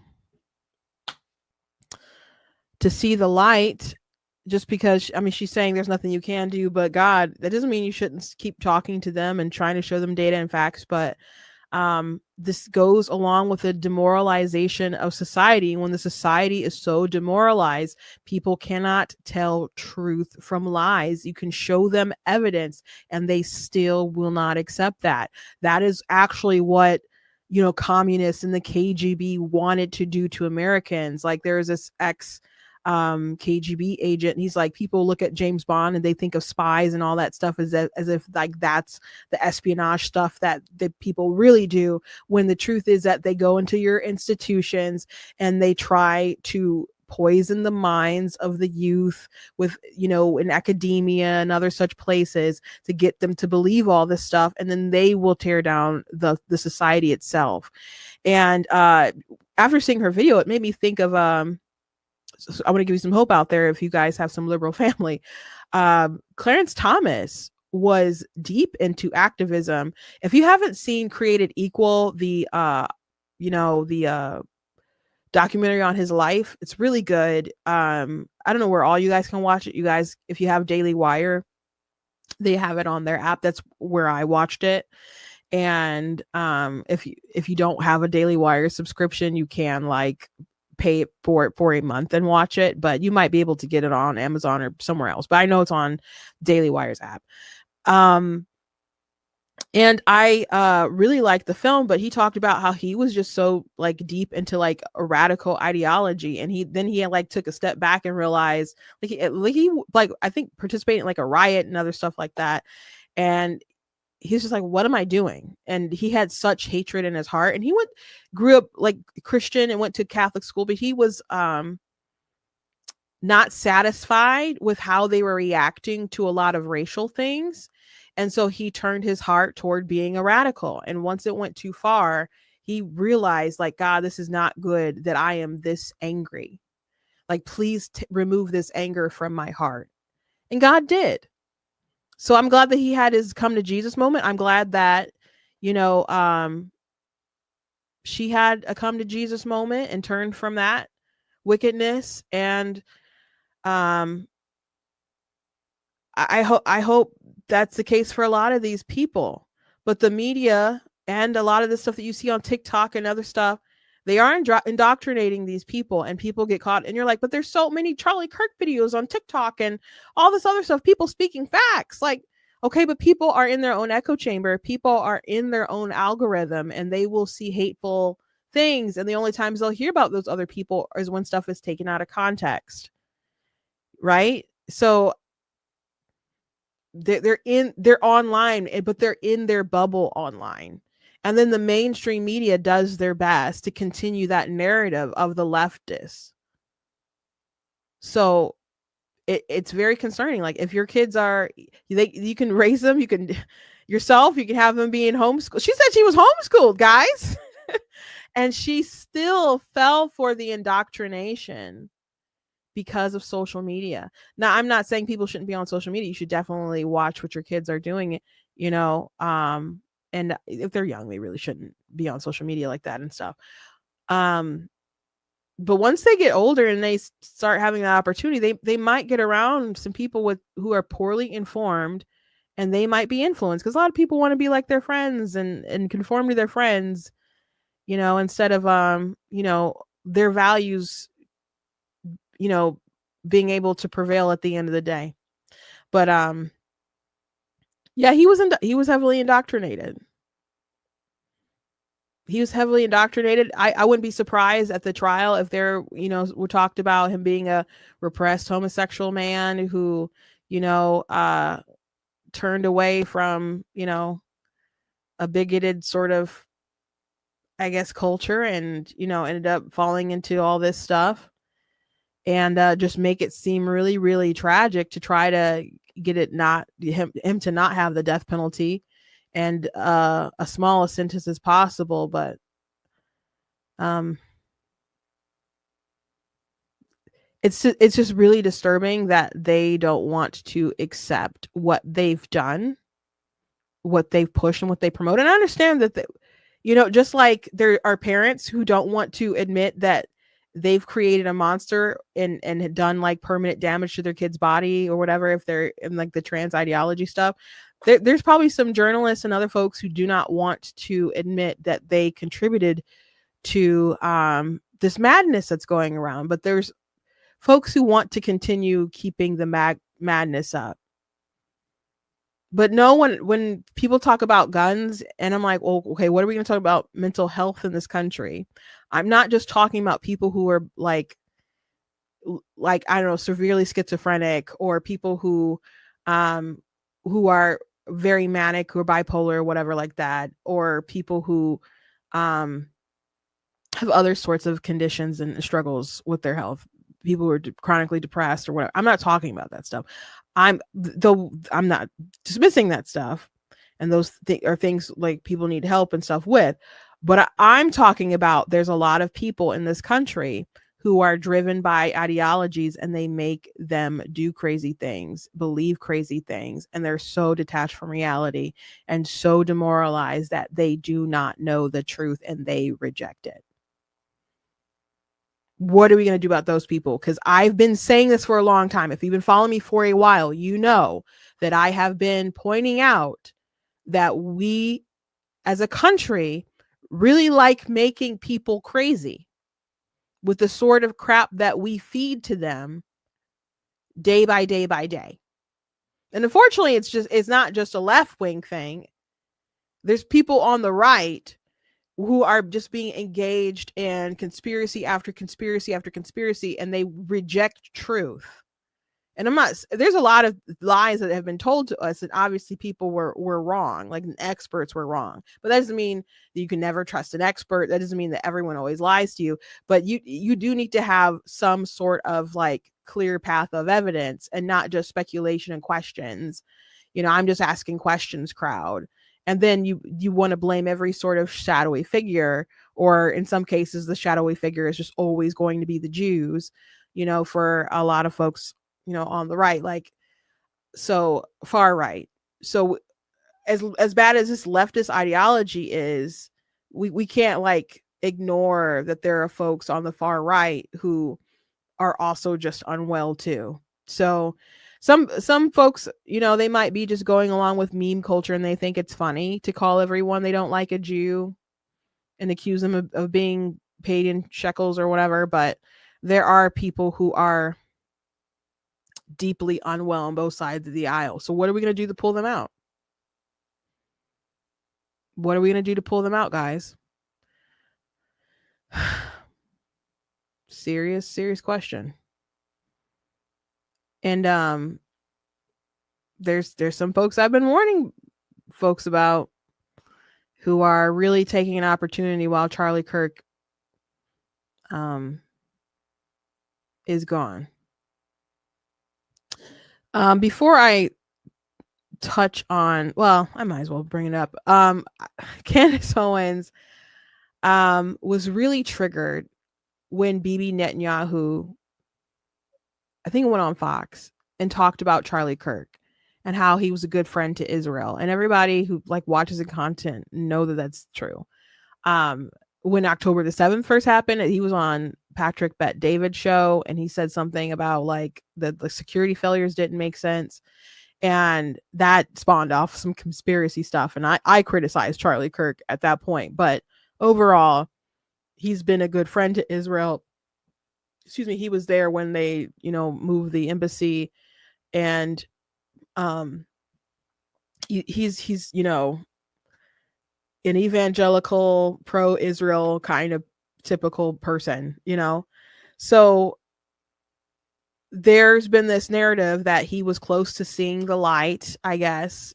to see the light. Just because, I mean, she's saying there's nothing you can do but God. That doesn't mean you shouldn't keep talking to them and trying to show them data and facts, but this goes along with the demoralization of society. When the society is so demoralized, people cannot tell truth from lies. You can show them evidence and they still will not accept that. That is actually what, you know, communists and the KGB wanted to do to Americans. Like there's this KGB agent, and he's like, people look at James Bond and they think of spies and all that stuff as if like that's the espionage stuff that people really do, when the truth is that they go into your institutions and they try to poison the minds of the youth with, you know, in academia and other such places to get them to believe all this stuff, and then they will tear down the society itself. And after seeing her video, it made me think of so I want to give you some hope out there if you guys have some liberal family. Clarence Thomas was deep into activism. If you haven't seen Created Equal, the documentary on his life, it's really good. I don't know where all you guys can watch it. You guys, if you have Daily Wire, they have it on their app. That's where I watched it. And if you don't have a Daily Wire subscription, you can like pay for it for a month and watch it, but you might be able to get it on Amazon or somewhere else. But I know it's on Daily Wire's app. And I really liked the film, but he talked about how he was just so like deep into like a radical ideology, and he like took a step back and realized he I think participated in like a riot and other stuff like that, and he's just like, what am I doing? And he had such hatred in his heart, and he grew up like Christian and went to Catholic school, but he was not satisfied with how they were reacting to a lot of racial things. And so he turned his heart toward being a radical. And once it went too far, he realized like, God, this is not good that I am this angry. Like, please remove this anger from my heart. And God did. So I'm glad that he had his come to Jesus moment. I'm glad that, you know, she had a come to Jesus moment and turned from that wickedness. And I hope that's the case for a lot of these people. But the media and a lot of the stuff that you see on TikTok and other stuff, they are indoctrinating these people, and people get caught. And you're like, but there's so many Charlie Kirk videos on TikTok and all this other stuff, people speaking facts. Like, okay, but people are in their own echo chamber. People are in their own algorithm, and they will see hateful things. And the only times they'll hear about those other people is when stuff is taken out of context. Right? So they're online, but they're in their bubble online. And then the mainstream media does their best to continue that narrative of the leftists. So it's very concerning. Like, if your kids are, you can raise them, you can yourself, you can have them being homeschooled. She said she was homeschooled, guys. And she still fell for the indoctrination because of social media. Now, I'm not saying people shouldn't be on social media. You should definitely watch what your kids are doing, you know, and if they're young, they really shouldn't be on social media like that and stuff. But once they get older and they start having that opportunity, they might get around some people who are poorly informed, and they might be influenced, because a lot of people want to be like their friends and conform to their friends, you know, instead of you know, their values, you know, being able to prevail at the end of the day. But yeah, he was heavily indoctrinated. He was heavily indoctrinated. I wouldn't be surprised at the trial if there, you know, we talked about him being a repressed homosexual man who, you know, turned away from, you know, a bigoted sort of, I guess, culture, and, you know, ended up falling into all this stuff, and just make it seem really, really tragic to try to get it him to not have the death penalty, and a small sentence as possible. But it's just really disturbing that they don't want to accept what they've done, what they've pushed, and what they promote. And I understand that Just like there are parents who don't want to admit that they've created a monster and had done like permanent damage to their kid's body or whatever, if they're in like the trans ideology stuff. There's probably some journalists and other folks who do not want to admit that they contributed to this madness that's going around, but there's folks who want to continue keeping the madness up. But no one, when people talk about guns, and I'm like, well, okay, what are we going to talk about mental health in this country? I'm not just talking about people who are like I don't know, severely schizophrenic, or people who are very manic or bipolar or whatever like that, or people who have other sorts of conditions and struggles with their health, people who are chronically depressed or whatever. I'm not talking about that stuff. I'm not dismissing that stuff, and those are things like people need help and stuff with. But I'm talking about, there's a lot of people in this country who are driven by ideologies, and they make them do crazy things, believe crazy things, and they're so detached from reality and so demoralized that they do not know the truth and they reject it. What are we going to do about those people? Because I've been saying this for a long time. If you've been following me for a while, you know that I have been pointing out that we as a country really like making people crazy with the sort of crap that we feed to them day by day by day. And unfortunately, it's not just a left-wing thing. There's people on the right who are just being engaged in conspiracy after conspiracy after conspiracy, and they reject truth. And there's a lot of lies that have been told to us, and obviously people were wrong, like experts were wrong. But that doesn't mean that you can never trust an expert. That doesn't mean that everyone always lies to you. But you do need to have some sort of like clear path of evidence, and not just speculation and questions. I'm just asking questions crowd. And then you want to blame every sort of shadowy figure, or in some cases, the shadowy figure is just always going to be the Jews, for a lot of folks, on the right, like, so far right. So as bad as this leftist ideology is, we can't like ignore that there are folks on the far right who are also just unwell too. So some folks, they might be just going along with meme culture, and they think it's funny to call everyone they don't like a Jew and accuse them of being paid in shekels or whatever. But there are people who are deeply unwell on both sides of the aisle. So what are we going to do to pull them out? What are we going to do to pull them out, guys? Serious question. And there's some folks I've been warning folks about who are really taking an opportunity while Charlie Kirk is gone. Before I touch on, well, I might as well bring it up. Candace Owens was really triggered when Bibi Netanyahu, I think, went on Fox and talked about Charlie Kirk and how he was a good friend to Israel. And everybody who like watches the content know that that's true. When October the 7th first happened, he was on Patrick Bet David's show, and he said something about like the security failures didn't make sense. And that spawned off some conspiracy stuff. And I criticized Charlie Kirk at that point. But overall, he's been a good friend to Israel. Excuse me. He was there when they, moved the embassy, and he's an evangelical, pro-Israel kind of typical person, So there's been this narrative that he was close to seeing the light, I guess,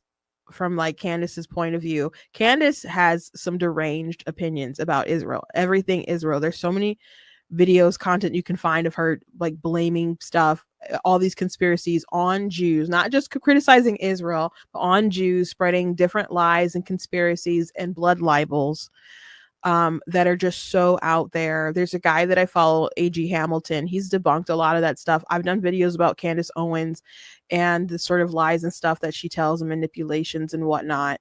from like Candace's point of view. Candace has some deranged opinions about Israel, everything Israel. There's so many videos, content you can find of her like blaming stuff, all these conspiracies on Jews, not just criticizing Israel, but on Jews, spreading different lies and conspiracies and blood libels that are just so out there. There's a guy that I follow, A.G. Hamilton. He's debunked a lot of that stuff. I've done videos about Candace Owens and the sort of lies and stuff that she tells, and manipulations and whatnot.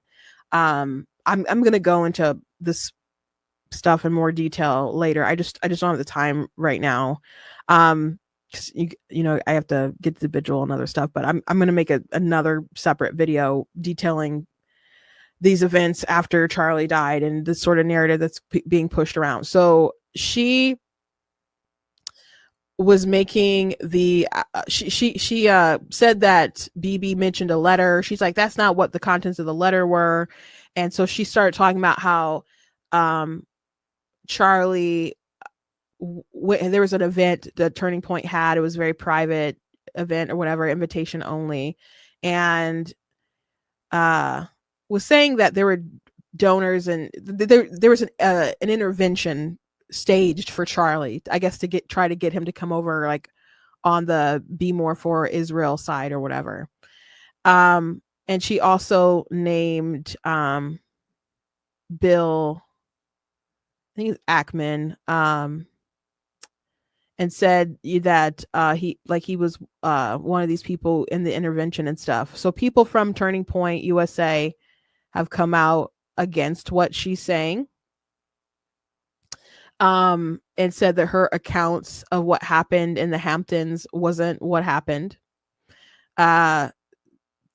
I'm going to go into this stuff in more detail later. I just don't have the time right now. 'Cause you know, I have to get to the vigil and other stuff, but I'm going to make another separate video detailing these events after Charlie died and the sort of narrative that's being pushed around. So she was making the she said that BB mentioned a letter. She's like, that's not what the contents of the letter were. And so she started talking about how Charlie there was an event that Turning Point had. It was a very private event or whatever, invitation only, and was saying that there were donors and there was an intervention staged for Charlie, I guess, to try to get him to come over, like on the Be More for Israel side or whatever. And she also named Bill, I think it's Ackman, and said that he was one of these people in the intervention and stuff. So people from Turning Point USA have come out against what she's saying, and said that her accounts of what happened in the Hamptons wasn't what happened. There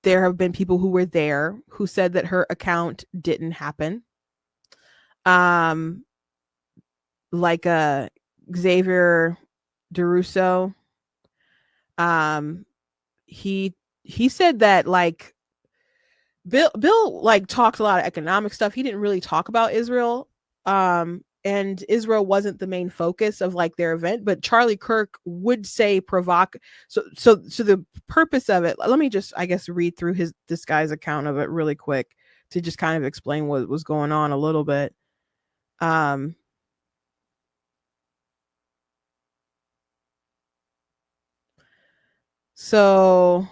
have been people who were there who said that her account didn't happen. Like Xavier DeRusso, he said that like Bill like talked a lot of economic stuff. He didn't really talk about Israel, and Israel wasn't the main focus of like their event. But Charlie Kirk would say so the purpose of it. Let me just, I guess, read through this guy's account of it really quick to just kind of explain what was going on a little bit. So,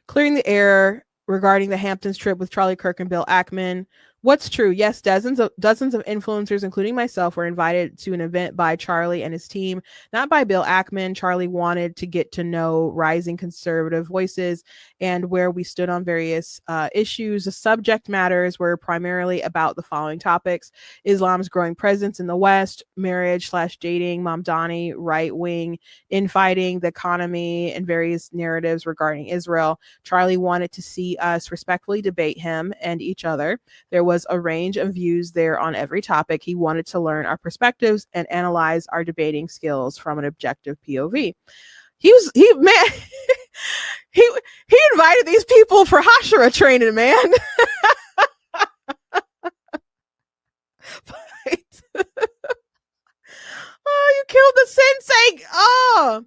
clearing the air regarding the Hamptons trip with Charlie Kirk and Bill Ackman. What's true? Yes, dozens of influencers, including myself, were invited to an event by Charlie and his team, not by Bill Ackman. Charlie wanted to get to know rising conservative voices and where we stood on various issues. The subject matters were primarily about the following topics: Islam's growing presence in the West, marriage/dating, Mamdani, right-wing infighting, the economy, and various narratives regarding Israel. Charlie wanted to see us respectfully debate him and each other. There was a range of views there on every topic. He wanted to learn our perspectives and analyze our debating skills from an objective POV. He invited these people for Hashira training, man. Oh, you killed the sensei. Oh,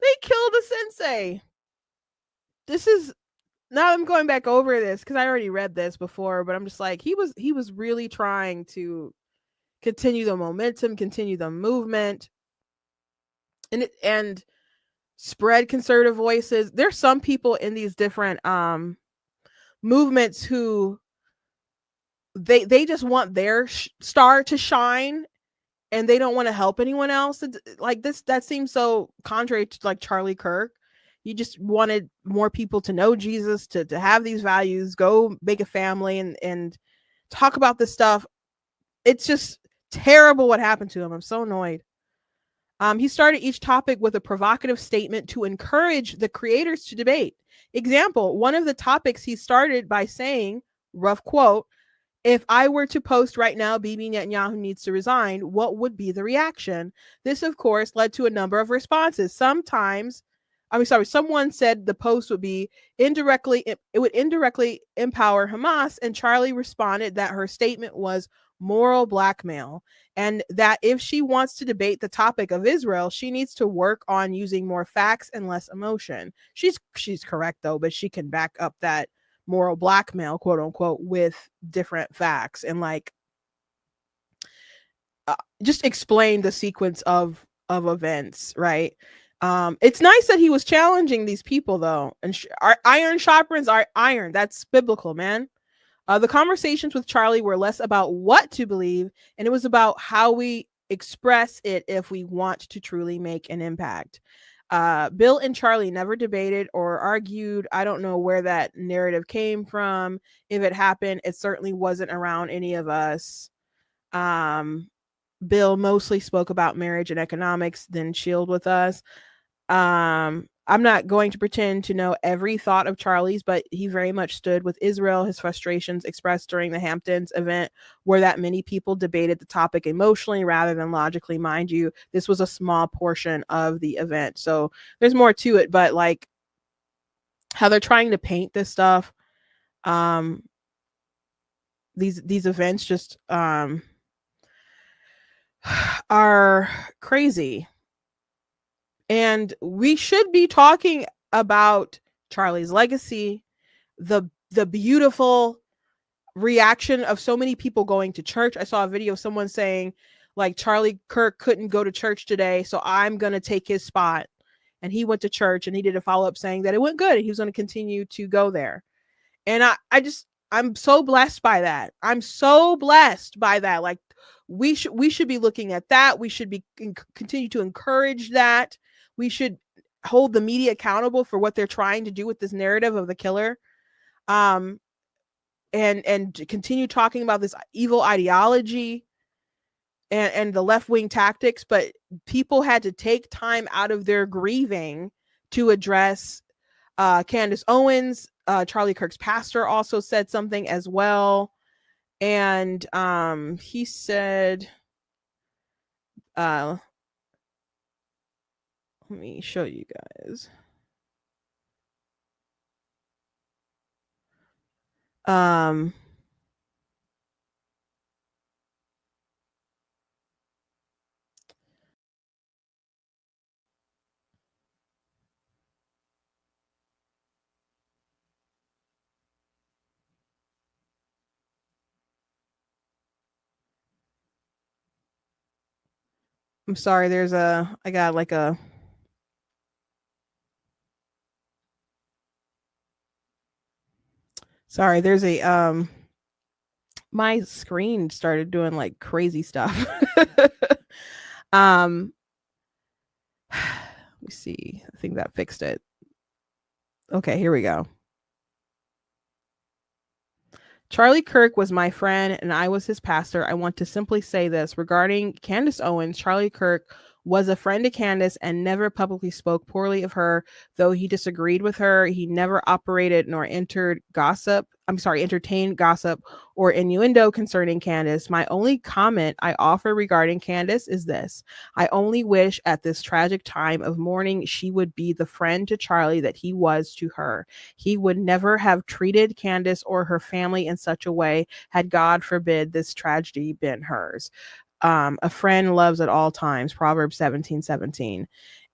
they killed the sensei. This is, now I'm going back over this because I already read this before, but I'm just like, he was really trying to continue the momentum, continue the movement, and spread conservative voices. There's some people in these different movements who they just want their star to shine, and they don't want to help anyone else. Like this, that seems so contrary to like Charlie Kirk. He just wanted more people to know Jesus, to have these values, go make a family and talk about this stuff. It's just terrible what happened to him. I'm so annoyed. He started each topic with a provocative statement to encourage the creators to debate. Example, one of the topics he started by saying, rough quote, "If I were to post right now, Bibi Netanyahu needs to resign, what would be the reaction?" This, of course, led to a number of responses. Someone said the post would be it would indirectly empower Hamas, and Charlie responded that her statement was moral blackmail, and that if she wants to debate the topic of Israel, she needs to work on using more facts and less emotion. She's correct though, but she can back up that moral blackmail, quote unquote, with different facts and like just explain the sequence of events, right? It's nice that he was challenging these people though, and iron sharpens iron. That's biblical, man. The conversations with Charlie were less about what to believe, and it was about how we express it if we want to truly make an impact. Bill and Charlie never debated or argued. I don't know where that narrative came from. If it happened, it certainly wasn't around any of us. Bill mostly spoke about marriage and economics, then chilled with us. I'm not going to pretend to know every thought of Charlie's, but he very much stood with Israel. His frustrations expressed during the Hamptons event were that many people debated the topic emotionally rather than logically. Mind you, this was a small portion of the event, so there's more to it, but like how they're trying to paint this stuff, these events just are crazy. And we should be talking about Charlie's legacy, the beautiful reaction of so many people going to church. I saw a video of someone saying, like, Charlie Kirk couldn't go to church today, so I'm going to take his spot. And he went to church and he did a follow-up saying that it went good and he was going to continue to go there. And I'm so blessed by that. I'm so blessed by that. Like, we should be looking at that. We should be continue to encourage that. We should hold the media accountable for what they're trying to do with this narrative of the killer. And continue talking about this evil ideology and the left-wing tactics, but people had to take time out of their grieving to address Candace Owens. Charlie Kirk's pastor also said something as well. And he said, let me show you guys. I'm sorry, I got like a sorry, there's a my screen started doing like crazy stuff. Let me see. I think that fixed it. Okay, here we go. Charlie Kirk was my friend and I was his pastor. I want to simply say this regarding Candace Owens. Charlie Kirk was a friend to Candace and never publicly spoke poorly of her, though he disagreed with her. He never operated nor entertained gossip or innuendo concerning Candace. My only comment I offer regarding Candace is this. I only wish at this tragic time of mourning she would be the friend to Charlie that he was to her. He would never have treated Candace or her family in such a way had, God forbid, this tragedy been hers. A friend loves at all times, Proverbs 17:17.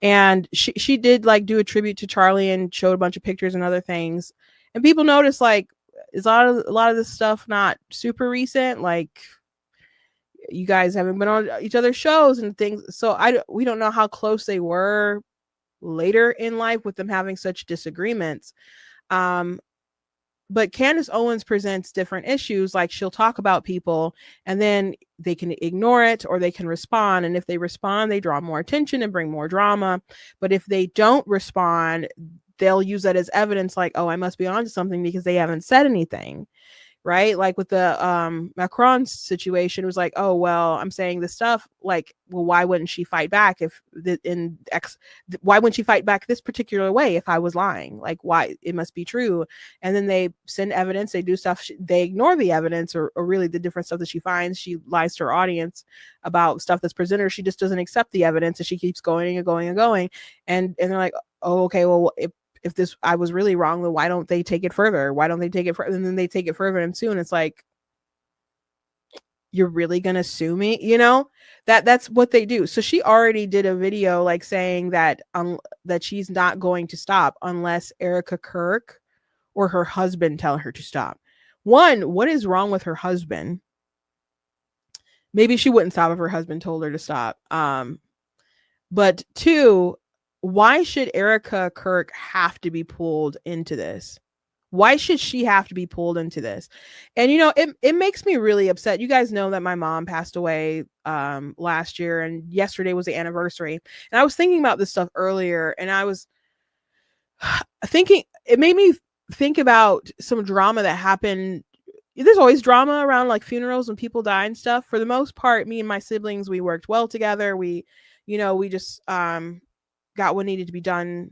And she did like do a tribute to Charlie and showed a bunch of pictures and other things. And people noticed like is a lot of this stuff not super recent? Like, you guys haven't been on each other's shows and things. So we don't know how close they were later in life with them having such disagreements. But Candace Owens presents different issues. Like, she'll talk about people and then they can ignore it or they can respond. And if they respond, they draw more attention and bring more drama. But if they don't respond, they'll use that as evidence, like, oh, I must be onto something because they haven't said anything. Right? Like with the Macron situation, it was like, oh, well, I'm saying this stuff, like, well, why wouldn't she fight back why wouldn't she fight back this particular way if I was lying? Like, why? It must be true. And then they send evidence, they do stuff, they ignore the evidence or really the different stuff that she finds. She lies to her audience about stuff that's presented. She just doesn't accept the evidence and she keeps going and going and going. And they're like, oh, okay, well, if this, I was really wrong, then why don't they take it further? Why don't they take it further? And then they take it further and sue. And it's like, you're really going to sue me? You know, that's what they do. So she already did a video like saying that, that she's not going to stop unless Erica Kirk or her husband tell her to stop. One, what is wrong with her husband? Maybe she wouldn't stop if her husband told her to stop. But two, why should Erica Kirk have to be pulled into this? Why should she have to be pulled into this? And it makes me really upset. You guys know that my mom passed away last year, and yesterday was the anniversary. And I was thinking about this stuff earlier, and I was thinking, it made me think about some drama that happened. There's always drama around like funerals when people die and stuff. For the most part, me and my siblings, we worked well together. We just got what needed to be done.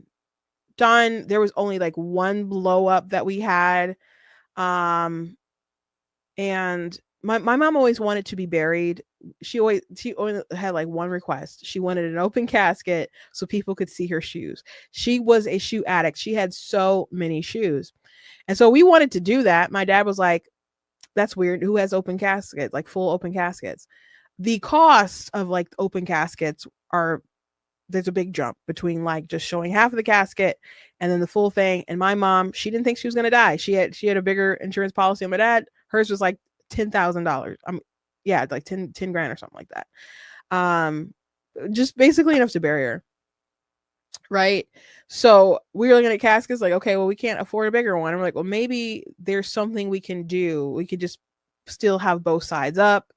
There was only like one blow up that we had. And my mom always wanted to be buried. She only had like one request. She wanted an open casket so people could see her shoes. She was a shoe addict. She had so many shoes. And so we wanted to do that. My dad was like, that's weird. Who has open caskets, like full open caskets? The cost of like open caskets there's a big jump between like just showing half of the casket and then the full thing. And my mom, she didn't think she was going to die. She had a bigger insurance policy than my dad. Hers was like $10,000. Yeah, like 10 grand or something like that. Just basically enough to bury her. Right. So we were looking at caskets like, okay, well, we can't afford a bigger one. I'm like, well, maybe there's something we can do. We could just still have both sides up.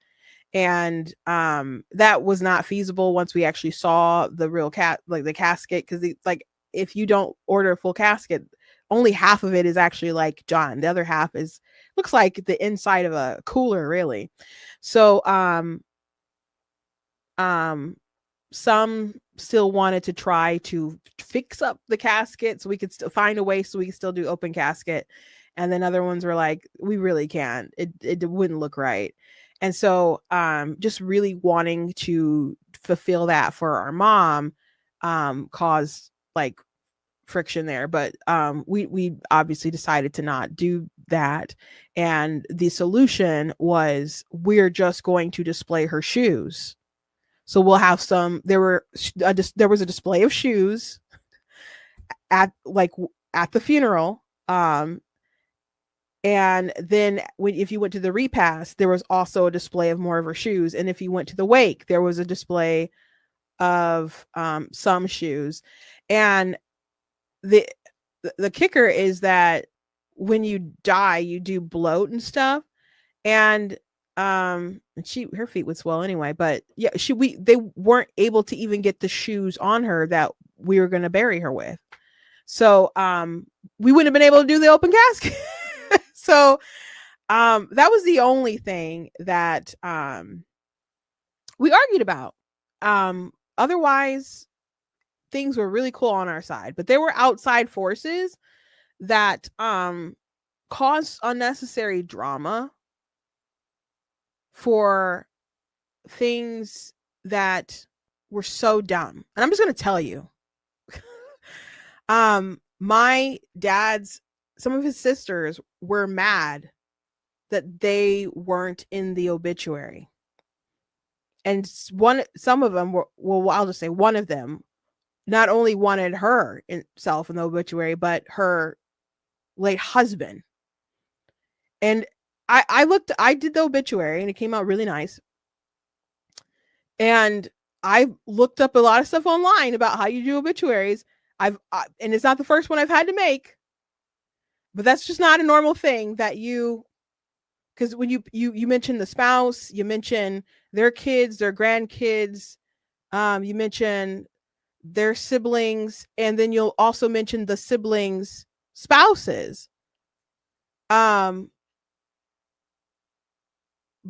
And that was not feasible once we actually saw the real the casket, because like if you don't order a full casket, only half of it is actually like John. The other half looks like the inside of a cooler, really. So some still wanted to try to fix up the casket so we could still find a way so we could still do open casket. And then other ones were like, we really can't. It wouldn't look right. And so just really wanting to fulfill that for our mom caused like friction there. But we obviously decided to not do that. And the solution was, we're just going to display her shoes. So we'll have there was a display of shoes at the funeral. And then if you went to the repast, there was also a display of more of her shoes. And if you went to the wake, there was a display of some shoes. And the kicker is that when you die, you do bloat and stuff. And her feet would swell anyway, but yeah, they weren't able to even get the shoes on her that we were going to bury her with. So we wouldn't have been able to do the open casket. So that was the only thing that we argued about. Otherwise, things were really cool on our side, but there were outside forces that caused unnecessary drama for things that were so dumb. And I'm just going to tell you, my dad's, some of his sisters were mad that they weren't in the obituary. And some of them were, well, I'll just say one of them not only wanted herself in the obituary, but her late husband. And I did the obituary and it came out really nice. And I looked up a lot of stuff online about how you do obituaries. And it's not the first one I've had to make, but that's just not a normal thing that because when you mention the spouse, you mention their kids, their grandkids, you mention their siblings, and then you'll also mention the siblings' spouses.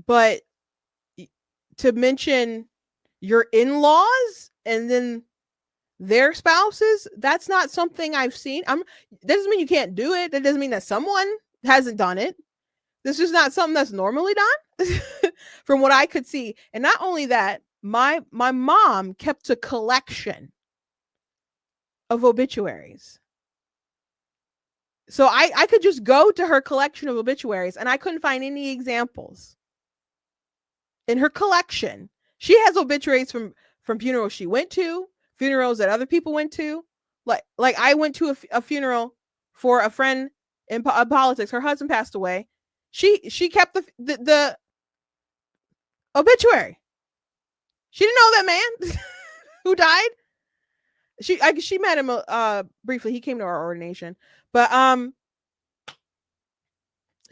But to mention your in-laws and then their spouses, that's not something I've seen. That doesn't mean you can't do it. That doesn't mean that someone hasn't done it. This is not something that's normally done from what I could see. And not only that, my mom kept a collection of obituaries. So I could just go to her collection of obituaries and I couldn't find any examples in her collection. She has obituaries from funerals she went to, funerals that other people went to. Like I went to a funeral for a friend in politics. Her husband passed away. She kept the obituary. She didn't know that man who died. She met him briefly. He came to our ordination, but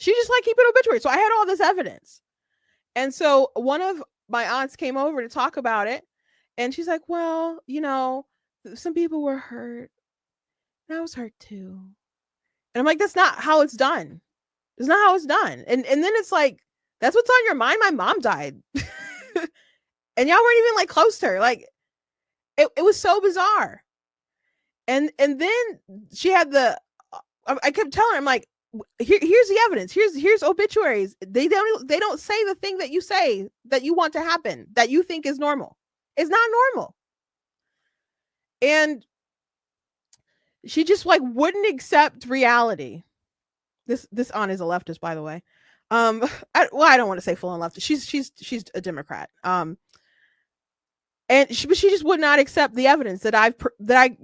She just like keeping obituaries. So I had all this evidence. And so one of my aunts came over to talk about it. And she's like, well, you know, some people were hurt. And I was hurt too. And I'm like, that's not how it's done. It's not how it's done. And then it's like, that's what's on your mind. My mom died. And y'all weren't even like close to her. Like it was so bizarre. And then she had I kept telling her, I'm like, here's the evidence. Here's obituaries. They don't say the thing that you say that you want to happen, that you think is normal. It's not normal. And she just like wouldn't accept reality. This aunt is a leftist, by the way. I don't want to say full on leftist. She's a Democrat. And she just would not accept the evidence that I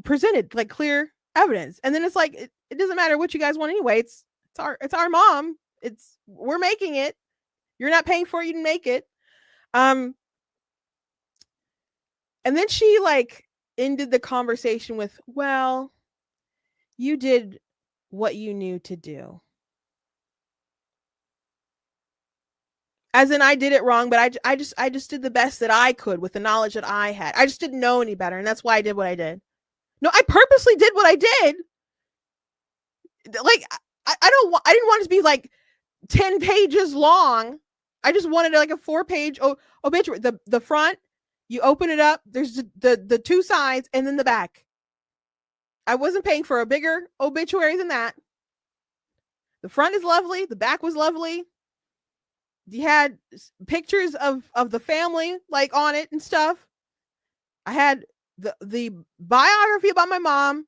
presented, like clear evidence. And then it's like it doesn't matter what you guys want anyway. It's our mom. We're making it. You're not paying for it. You didn't make it. And then she like ended the conversation with, well, you did what you knew to do. As in, I did it wrong, but I just did the best that I could with the knowledge that I had. I just didn't know any better, and that's why I did what I did. No, I purposely did what I did. Like, I didn't want it to be like 10 pages long. I just wanted like a 4-page obituary. The front, you open it up, there's the two sides, and then the back. I wasn't paying for a bigger obituary than that. The front is lovely. The back was lovely. You had pictures of the family like on it and stuff. I had the biography about my mom,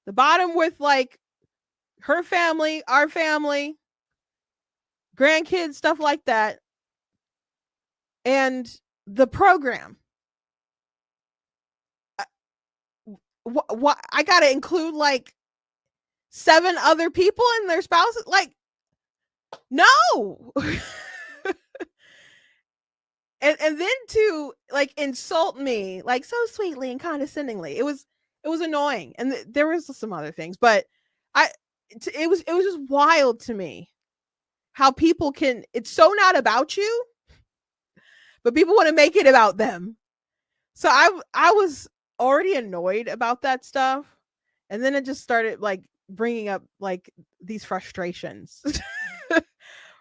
the bottom with like her family, our family, grandkids, stuff like that. And the program. What I got to include like 7 other people and their spouses? Like, no. And then to like insult me like so sweetly and condescendingly, it was annoying. And there was some other things, but it was just wild to me how people can. It's so not about you, but people want to make it about them. So I was already annoyed about that stuff, and then it just started like bringing up like these frustrations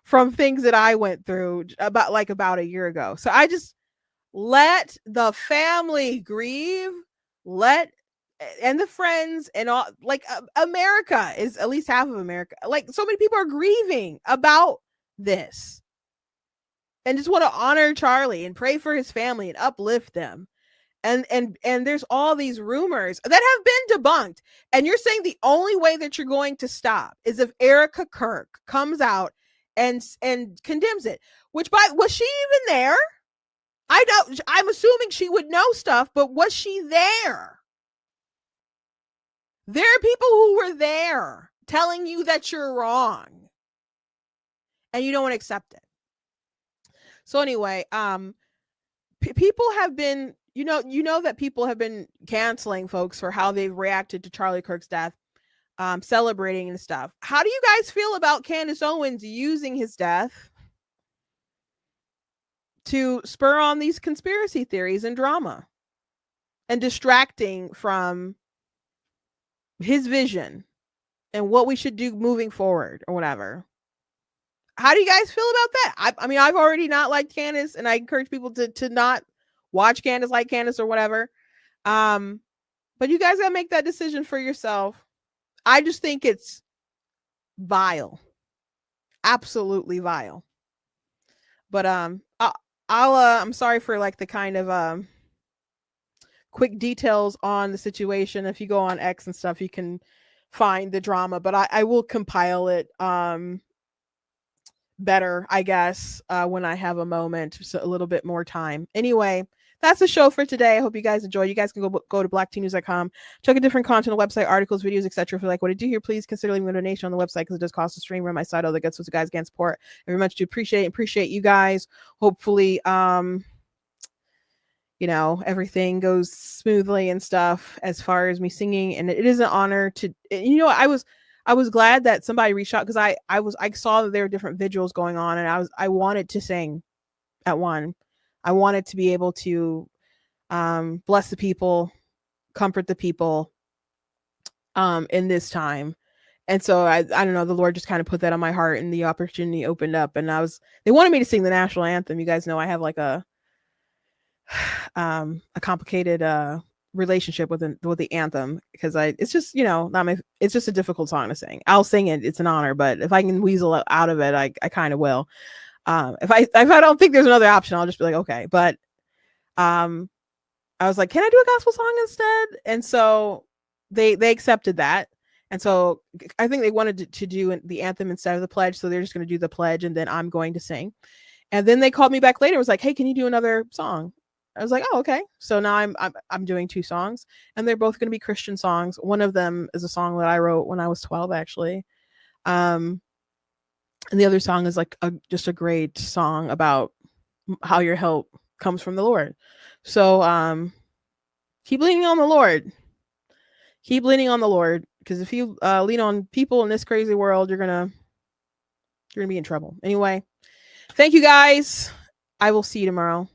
from things that I went through about a year ago. So I just let the family grieve, and the friends and all, like America is at least half of America. Like so many people are grieving about this and just want to honor Charlie and pray for his family and uplift them. And there's all these rumors that have been debunked. And you're saying the only way that you're going to stop is if Erica Kirk comes out and condemns it. Was she even there? I'm assuming she would know stuff, but was she there? There are people who were there telling you that you're wrong and you don't want to accept it. So anyway, people have been, you know that people have been canceling folks for how they've reacted to Charlie Kirk's death, celebrating and stuff. How do you guys feel about Candace Owens using his death to spur on these conspiracy theories and drama and distracting from his vision and what we should do moving forward or whatever? How do you guys feel about that? I mean, I've already not liked Candace, and I encourage people to not watch Candace, like Candace or whatever. But you guys gotta make that decision for yourself. I just think it's vile, absolutely vile. But I'm sorry for like the kind of quick details on the situation. If you go on X and stuff, you can find the drama, but I will compile it better, I guess, when I have a moment, so a little bit more time. Anyway, that's the show for today. I hope you guys enjoyed. You guys can go to blacktnews.com, check out different content on the website, articles, videos, etc. If you like what I do here, please consider leaving a donation on the website because it does cost a stream. Run my site, all the good, so you guys can support. I very much do appreciate you guys. Hopefully, everything goes smoothly and stuff as far as me singing, and it is an honor to, I I was glad that somebody reached out, because I saw that there were different vigils going on, and I wanted to sing at one. I wanted to be able to bless the people, comfort the people in this time. And so I don't know, the Lord just kind of put that on my heart, and the opportunity opened up, and they wanted me to sing the national anthem. You guys know I have like a complicated relationship with the anthem, because it's just, it's just a difficult song to sing. I'll sing it, it's an honor, but if I can weasel out of it, I kind of will. If I don't think there's another option, I'll just be like, okay. But I was like, can I do a gospel song instead? And so they accepted that. And so I think they wanted to do the anthem instead of the pledge. So they're just going to do the pledge, and then I'm going to sing. And then they called me back later. It was like, hey, can you do another song? I was like, oh, okay. So now I'm doing 2 songs, and they're both going to be Christian songs. One of them is a song that I wrote when I was 12, actually. And the other song is like just a great song about how your help comes from the Lord. So keep leaning on the Lord. Keep leaning on the Lord, because if you lean on people in this crazy world, you're gonna be in trouble. Anyway, thank you guys. I will see you tomorrow.